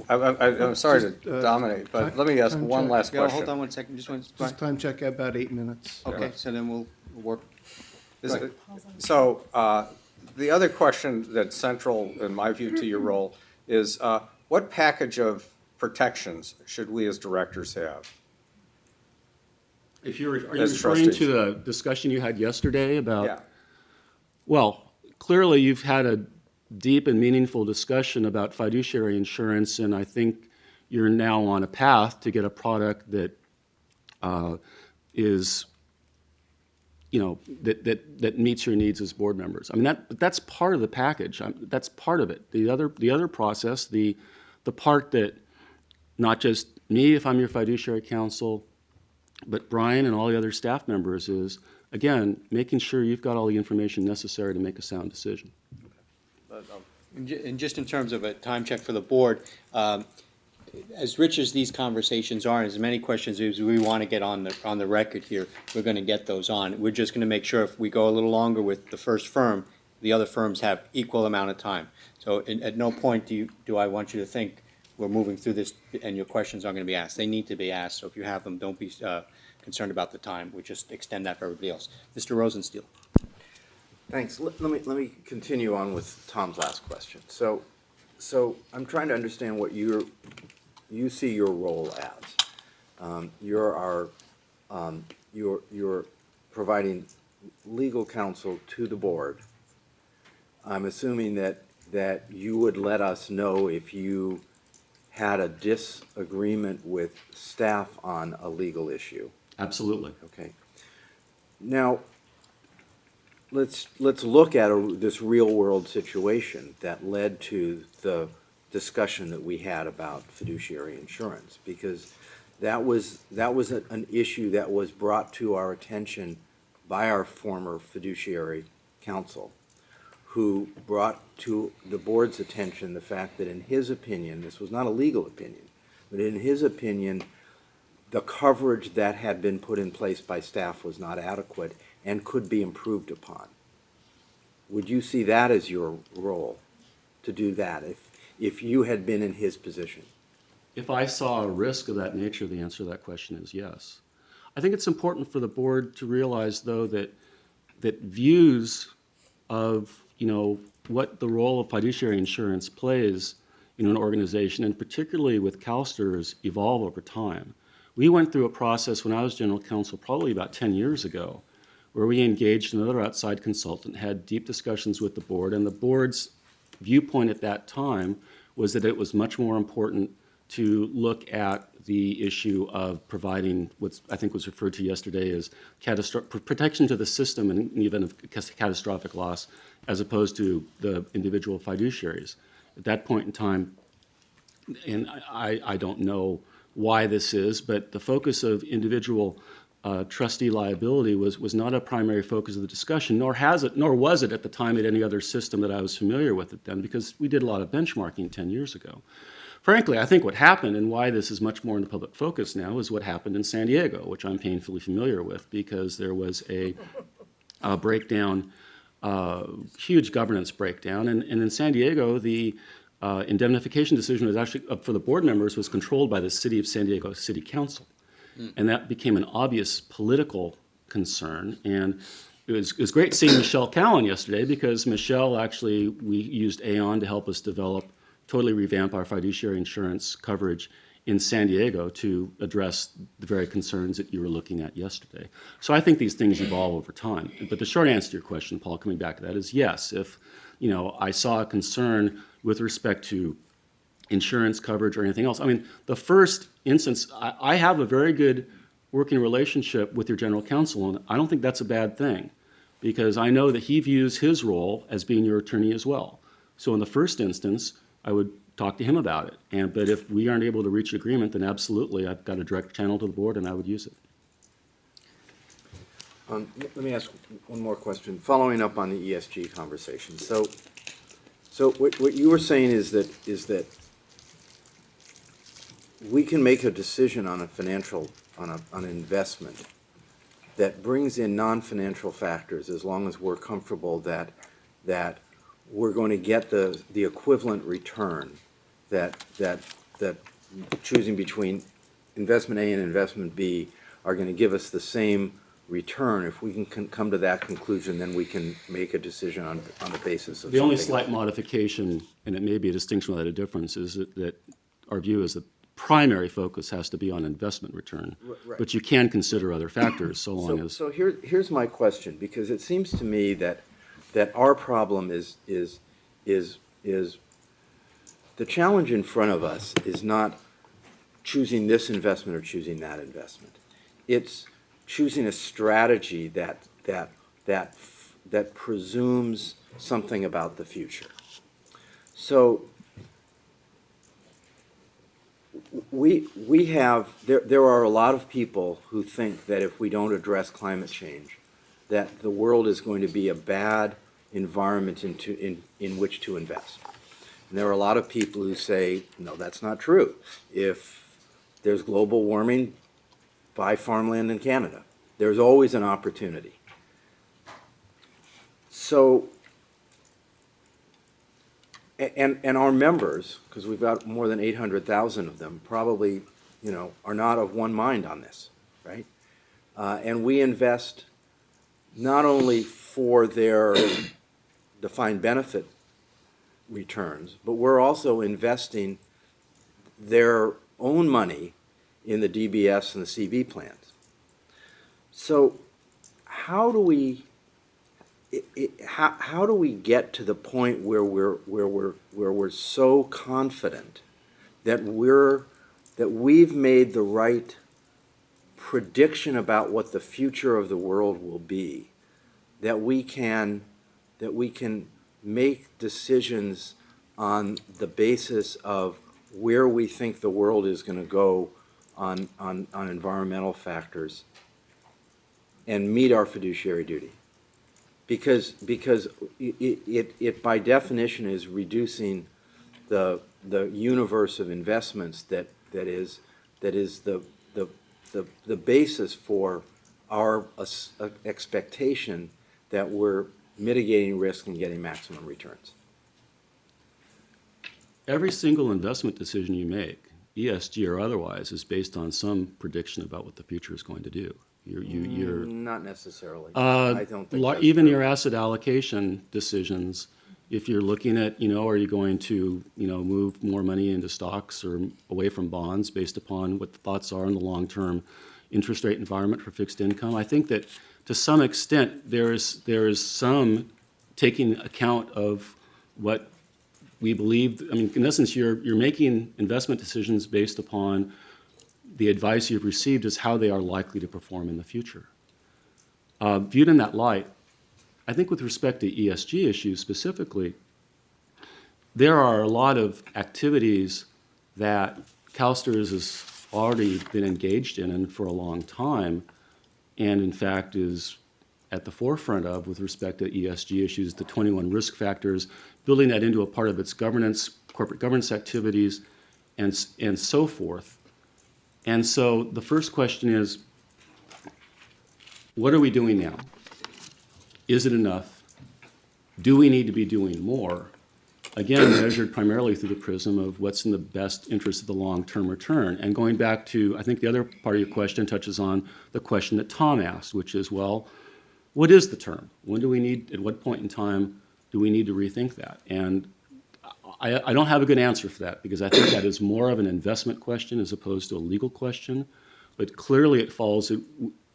I'm sorry to dominate, but let me ask one last question. Hold on one second, Just time check at about 8 minutes. Okay, so then we'll work. So, the other question that's central, in my view, to your role is, what package of protections should we as directors have? Are you As referring trustees? to the discussion you had yesterday about? Yeah. Well, clearly you've had a deep and meaningful discussion about fiduciary insurance, and I think you're now on a path to get a product that is, that meets your needs as board members. I mean, that's part of the package. That's part of it. The other process, the part that not just me, if I'm your fiduciary counsel, but Brian and all the other staff members, is, again, making sure you've got all the information necessary to make a sound decision. And just in terms of a time check for the board, as rich as these conversations are, and as many questions as we want to get on the record here, we're going to get those on. We're just going to make sure if we go a little longer with the first firm, the other firms have equal amount of time. So at no point do I want you to think we're moving through this and your questions aren't going to be asked. They need to be asked. So if you have them, don't be concerned about the time. We just extend that for everybody else. Mr. Rosensteel. Thanks. Let me continue on with Tom's last question. So I'm trying to understand what you see your role as. You're providing legal counsel to the board. I'm assuming that you would let us know if you had a disagreement with staff on a legal issue. Absolutely. Okay. Now, let's look at this real-world situation that led to the discussion that we had about fiduciary insurance, because that was an issue that was brought to our attention by our former fiduciary counsel, who brought to the board's attention the fact that, in his opinion, this was not a legal opinion, but in his opinion, the coverage that had been put in place by staff was not adequate and could be improved upon. Would you see that as your role, to do that, if you had been in his position? If I saw a risk of that nature, the answer to that question is yes. I think it's important for the board to realize, though, that views of what the role of fiduciary insurance plays in an organization, and particularly with CalSTRS, evolve over time. We went through a process when I was general counsel probably about 10 years ago, where we engaged another outside consultant, had deep discussions with the board, and the board's viewpoint at that time was that it was much more important to look at the issue of providing what I think was referred to yesterday as protection to the system in the event of catastrophic loss, as opposed to the individual fiduciaries. At that point in time, and I don't know why this is, but the focus of individual trustee liability was not a primary focus of the discussion, nor was it at the time at any other system that I was familiar with it then, because we did a lot of benchmarking 10 years ago. Frankly, I think what happened and why this is much more in the public focus now is what happened in San Diego, which I'm painfully familiar with, because there was a breakdown, huge governance breakdown, and in San Diego, the indemnification decision was actually, for the board members, was controlled by the City of San Diego City Council. And that became an obvious political concern. And it was great seeing Michelle Cowan yesterday, because Michelle actually, we used Aon to help us totally revamp our fiduciary insurance coverage in San Diego to address the very concerns that you were looking at yesterday. So I think these things evolve over time. But the short answer to your question, Paul, coming back to that, is yes. If I saw a concern with respect to insurance coverage or anything else. I mean, the first instance, I have a very good working relationship with your general counsel, and I don't think that's a bad thing, because I know that he views his role as being your attorney as well. So in the first instance, I would talk to him about it. But if we aren't able to reach agreement, then absolutely, I've got a direct channel to the board, and I would use it. Let me ask one more question, following up on the ESG conversation. So what you were saying is that we can make a decision on on an investment that brings in non-financial factors, as long as we're comfortable that we're going to get the equivalent return that choosing between investment A and investment B are going to give us the same return. If we can come to that conclusion, then we can make a decision on the basis of the only slight modification, and it may be a distinction without a difference, is that our view is that primary focus has to be on investment return. Right. But you can consider other factors so long as... So here's my question, because it seems to me that our problem is the challenge in front of us is not choosing this investment or choosing that investment. It's choosing a strategy that presumes something about the future. So there are a lot of people who think that if we don't address climate change, that the world is going to be a bad environment in which to invest. And there are a lot of people who say, no, that's not true. If there's global warming, buy farmland in Canada. There's always an opportunity. So, and our members, because we've got more than 800,000 of them, probably, are not of one mind on this, right? And we invest not only for their defined benefit returns, but we're also investing their own money in the DBS and the CB plans. So how do we get to the point where we're so confident that we've made the right prediction about what the future of the world will be, that we can make decisions on the basis of where we think the world is going to go on environmental factors and meet our fiduciary duty? Because it by definition is reducing the universe of investments that is the basis for our expectation that we're mitigating risk and getting maximum returns. Every single investment decision you make, ESG or otherwise, is based on some prediction about what the future is going to do. You're Not necessarily. I don't think that's even true. your asset allocation decisions, if you're looking at, are you going to, move more money into stocks or away from bonds based upon what the thoughts are in the long-term interest rate environment for fixed income? I think that to some extent there is some taking account of what we believe. I mean, in essence, you're making investment decisions based upon the advice you've received as how they are likely to perform in the future. Viewed in that light, I think with respect to ESG issues specifically, there are a lot of activities that CalSTRS has already been engaged in and for a long time, and in fact is at the forefront of with respect to ESG issues, the 21 risk factors, building that into a part of its governance, corporate governance activities, and so forth. And so the first question is, what are we doing now? Is it enough? Do we need to be doing more? Again, measured primarily through the prism of what's in the best interest of the long-term return. And going back to, I think the other part of your question touches on the question that Tom asked, which is, well, what is the term? When do we need, at what point in time do we need to rethink that? And I don't have a good answer for that, because I think that is more of an investment question as opposed to a legal question. But clearly it falls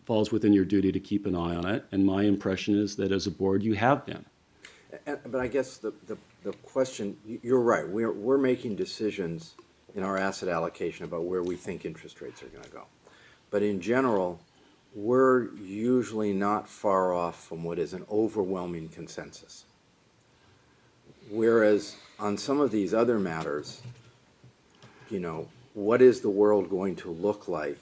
within your duty to keep an eye on it. And my impression is that as a board, you have been. But I guess the question, you're right, we're making decisions in our asset allocation about where we think interest rates are going to go. But in general, we're usually not far off from what is an overwhelming consensus. Whereas on some of these other matters, what is the world going to look like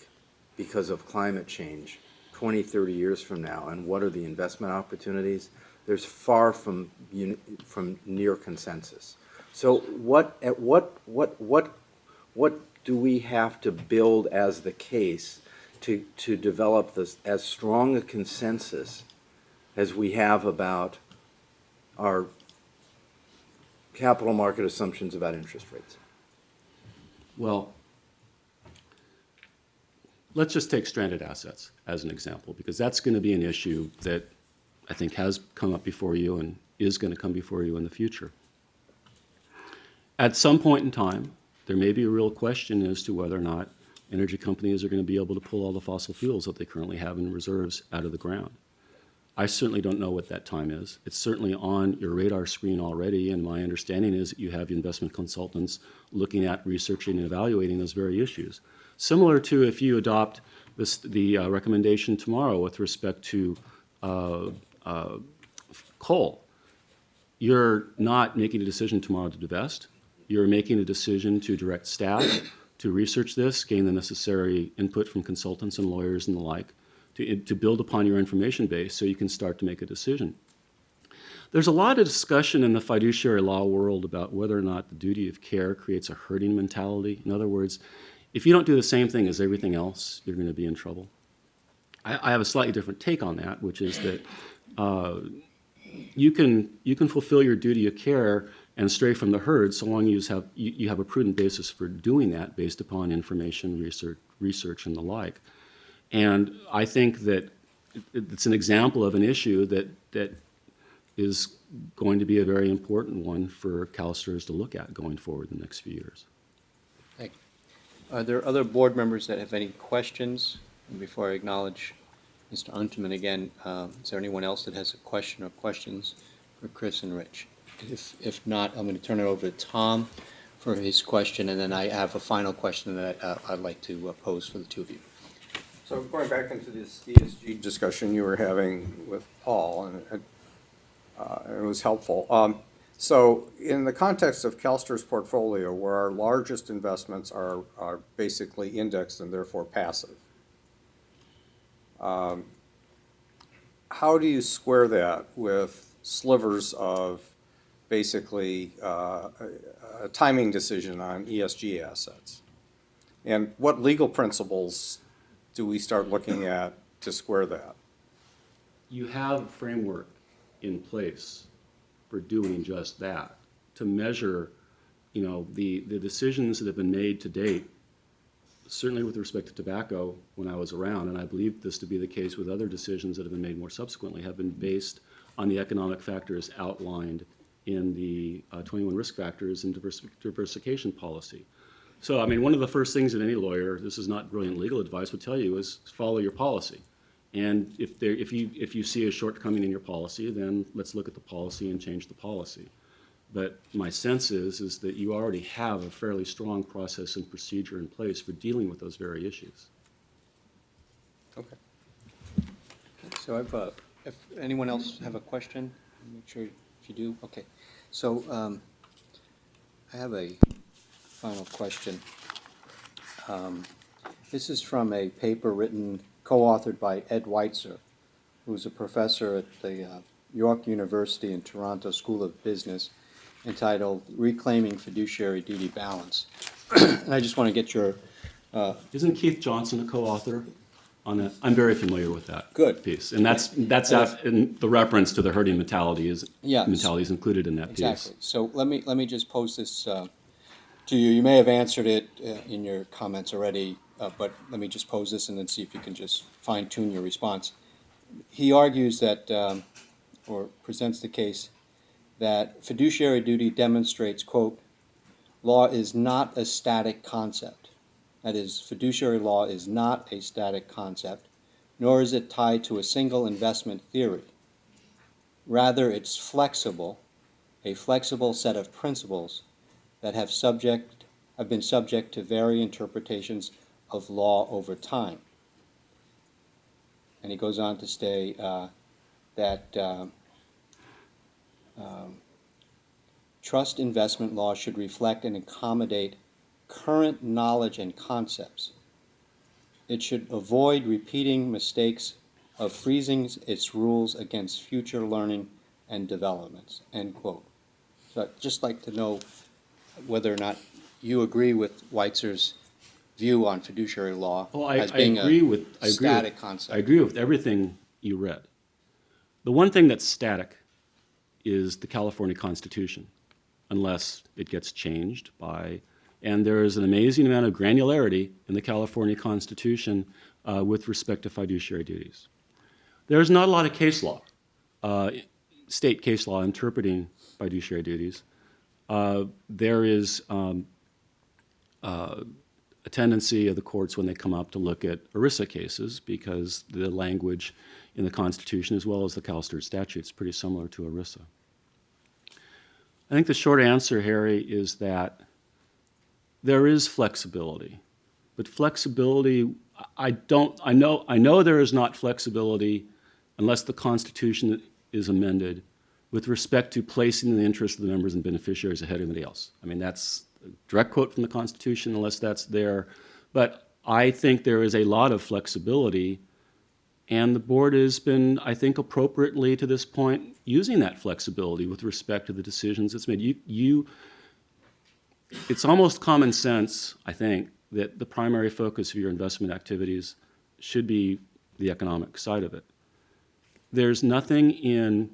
because of climate change 20, 30 years from now, and what are the investment opportunities? There's far from near consensus. So what do we have to build as the case to develop this as strong a consensus as we have about our capital market assumptions about interest rates? Well, let's just take stranded assets as an example, because that's going to be an issue that I think has come up before you and is going to come before you in the future. At some point in time, there may be a real question as to whether or not energy companies are going to be able to pull all the fossil fuels that they currently have in reserves out of the ground. I certainly don't know what that time is. It's certainly on your radar screen already, and my understanding is that you have investment consultants looking at, researching, and evaluating those very issues. Similar to if you adopt the recommendation tomorrow with respect to coal. You're not making a decision tomorrow to divest. You're making a decision to direct staff to research this, gain the necessary input from consultants and lawyers and the like, to build upon your information base so you can start to make a decision. There's a lot of discussion in the fiduciary law world about whether or not the duty of care creates a herding mentality. In other words, if you don't do the same thing as everything else, you're going to be in trouble. I have a slightly different take on that, which is that you can fulfill your duty of care and stray from the herd so long as you have a prudent basis for doing that based upon information, research and the like. And I think that it's an example of an issue that is going to be a very important one for CalSTRS to look at going forward in the next few years. Thank you. Are there other board members that have any questions? And before I acknowledge Mr. Unterman again, is there anyone else that has a question or questions for Chris and Rich? If not, I'm going to turn it over to Tom for his question, and then I have a final question that I'd like to pose for the two of you. So going back into this ESG discussion you were having with Paul, and it was helpful. So in the context of CalSTRS portfolio, where our largest investments are basically indexed and therefore passive, how do you square that with slivers of basically a timing decision on ESG assets? And what legal principles do we start looking at to square that? You have a framework in place for doing just that, to measure, the decisions that have been made to date certainly with respect to tobacco when I was around, and I believe this to be the case with other decisions that have been made more subsequently, have been based on the economic factors outlined in the 21 risk factors and diversification policy. So, I mean, one of the first things that any lawyer, this is not brilliant legal advice, would tell you is follow your policy. And if you see a shortcoming in your policy, then let's look at the policy and change the policy. But my sense is that you already have a fairly strong process and procedure in place for dealing with those very issues. Okay. So if anyone else have a question, make sure if you do, okay. So I have a final question. This is from a paper written, co-authored by Ed Weitzer, who's a professor at the York University and Toronto School of Business, entitled Reclaiming Fiduciary Duty Balance. And I just want to get your... Isn't Keith Johnson a co-author on that? I'm very familiar with that piece. And that's out in the reference to the herding mentality is included in that piece. Exactly. So let me just pose this to you. You may have answered it in your comments already, but let me just pose this and then see if you can just fine-tune your response. He argues that, or presents the case, that fiduciary duty demonstrates, quote, law is not a static concept. That is, fiduciary law is not a static concept, nor is it tied to a single investment theory. Rather, it's flexible, a flexible set of principles that have been subject to varying interpretations of law over time. And he goes on to say that trust investment law should reflect and accommodate current knowledge and concepts. It should avoid repeating mistakes of freezing its rules against future learning and developments, end quote. So I'd just like to know whether or not you agree with Weitzer's view on fiduciary law as being a static concept. I agree with everything you read. The one thing that's static is the California Constitution, unless it gets changed by, and there is an amazing amount of granularity in the California Constitution with respect to fiduciary duties. There's not a lot of case law, state case law interpreting fiduciary duties. There is a tendency of the courts when they come up to look at ERISA cases because the language in the Constitution as well as the CalSTRS statute is pretty similar to ERISA. I think the short answer, Harry, is that there is flexibility, but flexibility, I know there is not flexibility unless the Constitution is amended with respect to placing the interest of the members and beneficiaries ahead of anybody else. I mean, that's a direct quote from the Constitution unless that's there. But I think there is a lot of flexibility, and the board has been, I think, appropriately to this point, using that flexibility with respect to the decisions it's made. It's almost common sense, I think, that the primary focus of your investment activities should be the economic side of it. There's nothing in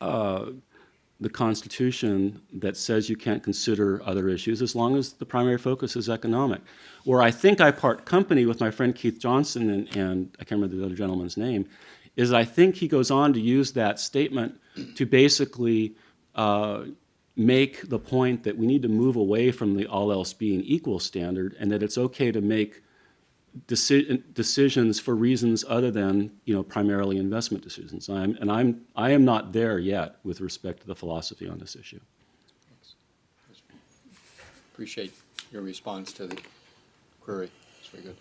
the Constitution that says you can't consider other issues as long as the primary focus is economic. Where I think I part company with my friend Keith Johnson and I can't remember the other gentleman's name, is I think he goes on to use that statement to basically make the point that we need to move away from the all else being equal standard and that it's okay to make decisions for reasons other than, primarily investment decisions. I am not there yet with respect to the philosophy on this issue. Appreciate your response to the query. It's very good.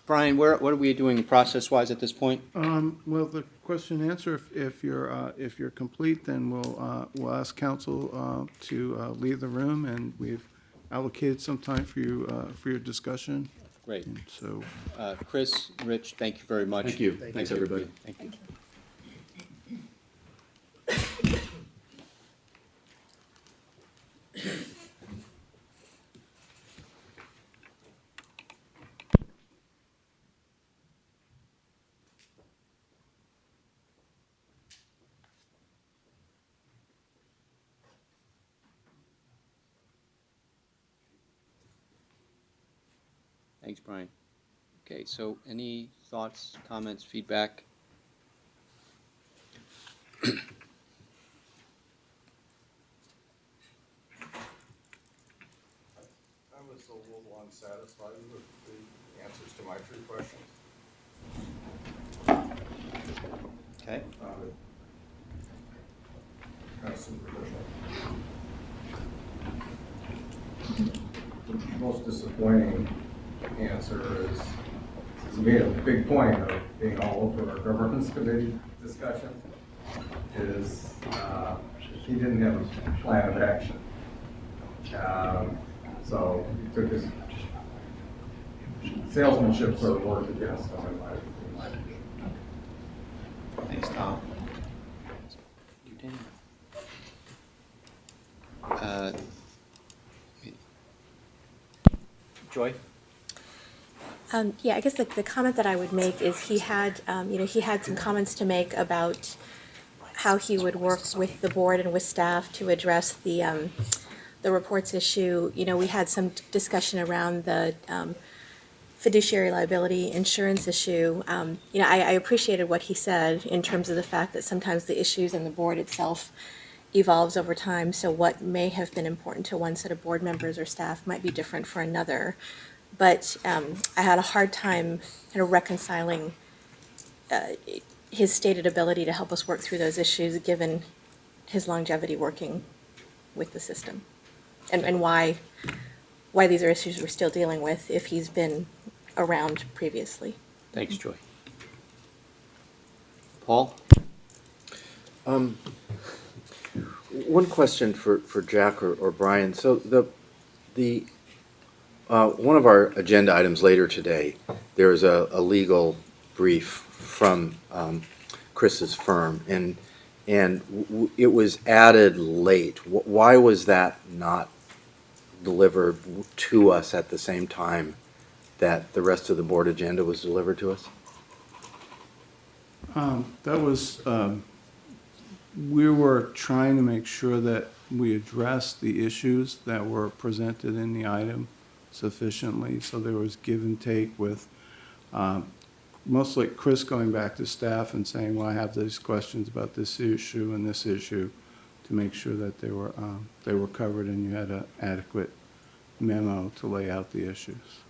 Brian, what are we doing process-wise at this point? Well, the question and answer, if you're complete, then we'll ask counsel to leave the room, and we've allocated some time for your discussion. Great. And so, Chris, Rich, thank you very much. Thank you. Thanks, everybody. Thank you. Thanks, Brian. Okay, so any thoughts, comments, feedback? I was a little unsatisfied with the answers to my 3 questions. Okay. Kind of superficial. The most disappointing answer is, he made a big point of being all over our governance committee discussion, is he didn't have a plan of action. So he took his salesmanship sort of worked against him in my view. Thanks, Tom. You, Daniel. Joy? Yeah, I guess the comment that I would make is he had some comments to make about how he would work with the board and with staff to address the reports issue. You know, we had some discussion around the fiduciary liability insurance issue. You know, I appreciated what he said in terms of the fact that sometimes the issues and the board itself evolves over time, so what may have been important to one set of board members or staff might be different for another. But I had a hard time kind of reconciling his stated ability to help us work through those issues, given his longevity working with the system, and why these are issues we're still dealing with if he's been around previously. Thanks, Joy. Paul? One question for Jack or Brian. So the one of our agenda items later today, there's a legal brief from Chris's firm, and it was added late. Why was that not delivered to us at the same time that the rest of the board agenda was delivered to us? That was, we were trying to make sure that we addressed the issues that were presented in the item sufficiently, so there was give and take with mostly Chris going back to staff and saying, well, I have these questions about this issue and this issue, to make sure that they were covered and you had an adequate memo to lay out the issues.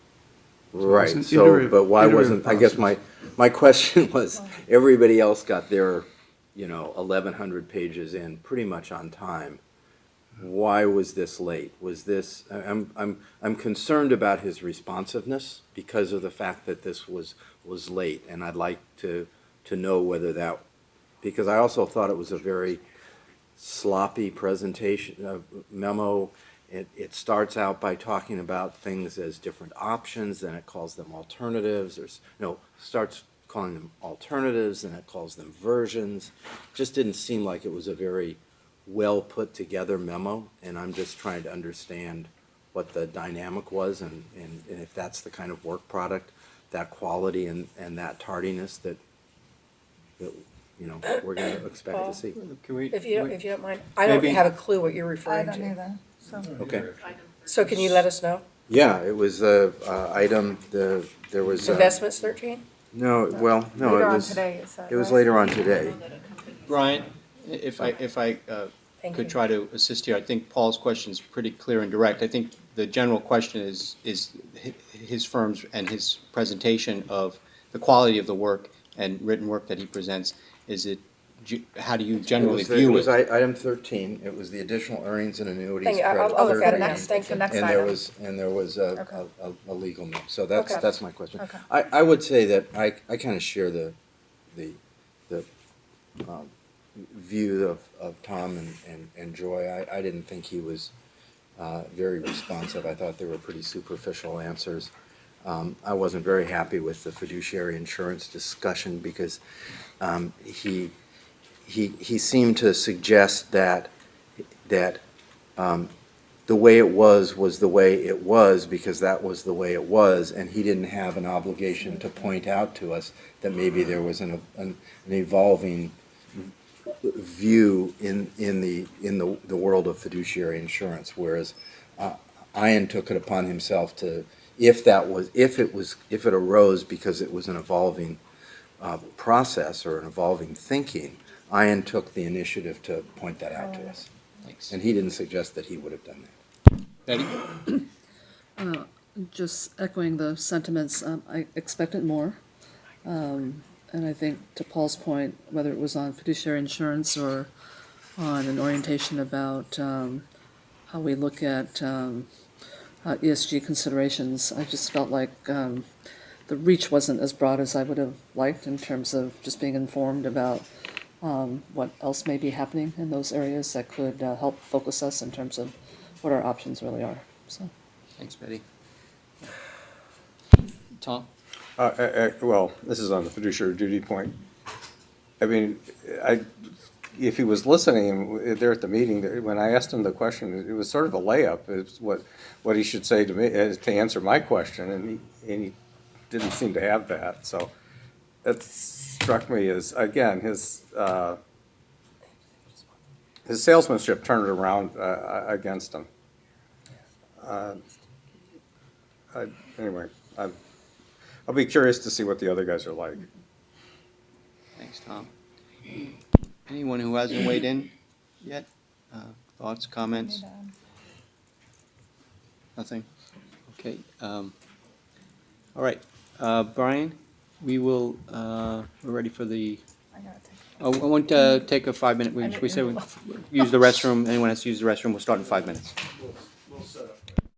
Right, so, but why wasn't, I guess my question was, everybody else got their, 1,100 pages in pretty much on time. Why was this late? Was this, I'm concerned about his responsiveness because of the fact that this was late, and I'd like to know whether that, because I also thought it was a very sloppy presentation, memo. It starts out by talking about things as different options, then it calls them alternatives, starts calling them alternatives, and it calls them versions. Just didn't seem like it was a very well put together memo, and I'm just trying to understand what the dynamic was, and if that's the kind of work product, that quality and that tardiness that we're going to expect to see. If you don't mind, I don't have a clue what you're referring to. I don't either, so. Okay. So can you let us know? Yeah, it was the item, there was. Investments 13? No, well, no, Later it on was, today, it said, it was right? later on today. Brian, if I Thank could you. try to assist here, I think Paul's question is pretty clear and direct. I think the general question is his firm's and his presentation of the quality of the work and written work that he presents. How do you generally view It was it? item 13, it was the additional earnings and annuities. Thank you. credit I'll look at it 13, next. Thank you. Next And item. there was a legal note, so Okay. that's my question. Okay. I would say that I kind of share the view of Tom and Joy. I didn't think he was very responsive. I thought they were pretty superficial answers. I wasn't very happy with the fiduciary insurance discussion because he seemed to suggest that the way it was the way it was because that was the way it was, and he didn't have an obligation to point out to us that maybe there was an evolving view in the world of fiduciary insurance, whereas Ian took it upon himself to if it arose because it was an evolving process or an evolving thinking, Ian took the initiative to point that out to us. Thanks. And he didn't suggest that he would have done that. Betty? Just echoing the sentiments, I expected more. And I think to Paul's point, whether it was on fiduciary insurance or on an orientation about how we look at ESG considerations, I just felt like the reach wasn't as broad as I would have liked in terms of just being informed about what else may be happening in those areas that could help focus us in terms of what our options really are. So, Thanks, Betty. Tom? Well, this is on the fiduciary duty point. I mean, if he was listening there at the meeting, when I asked him the question, it was sort of a layup. It's what he should say to me to answer my question, and he didn't seem to have that. So that struck me as, again, his salesmanship turned it around against him. Anyway, I'll be curious to see what the other guys are like. Thanks, Tom. Anyone who hasn't weighed in yet? Thoughts, comments? Nothing? Okay. All right. Brian, we're ready for the, I want to take a 5-minute, we said we use the restroom. Anyone has to use the restroom, we'll start in 5 minutes.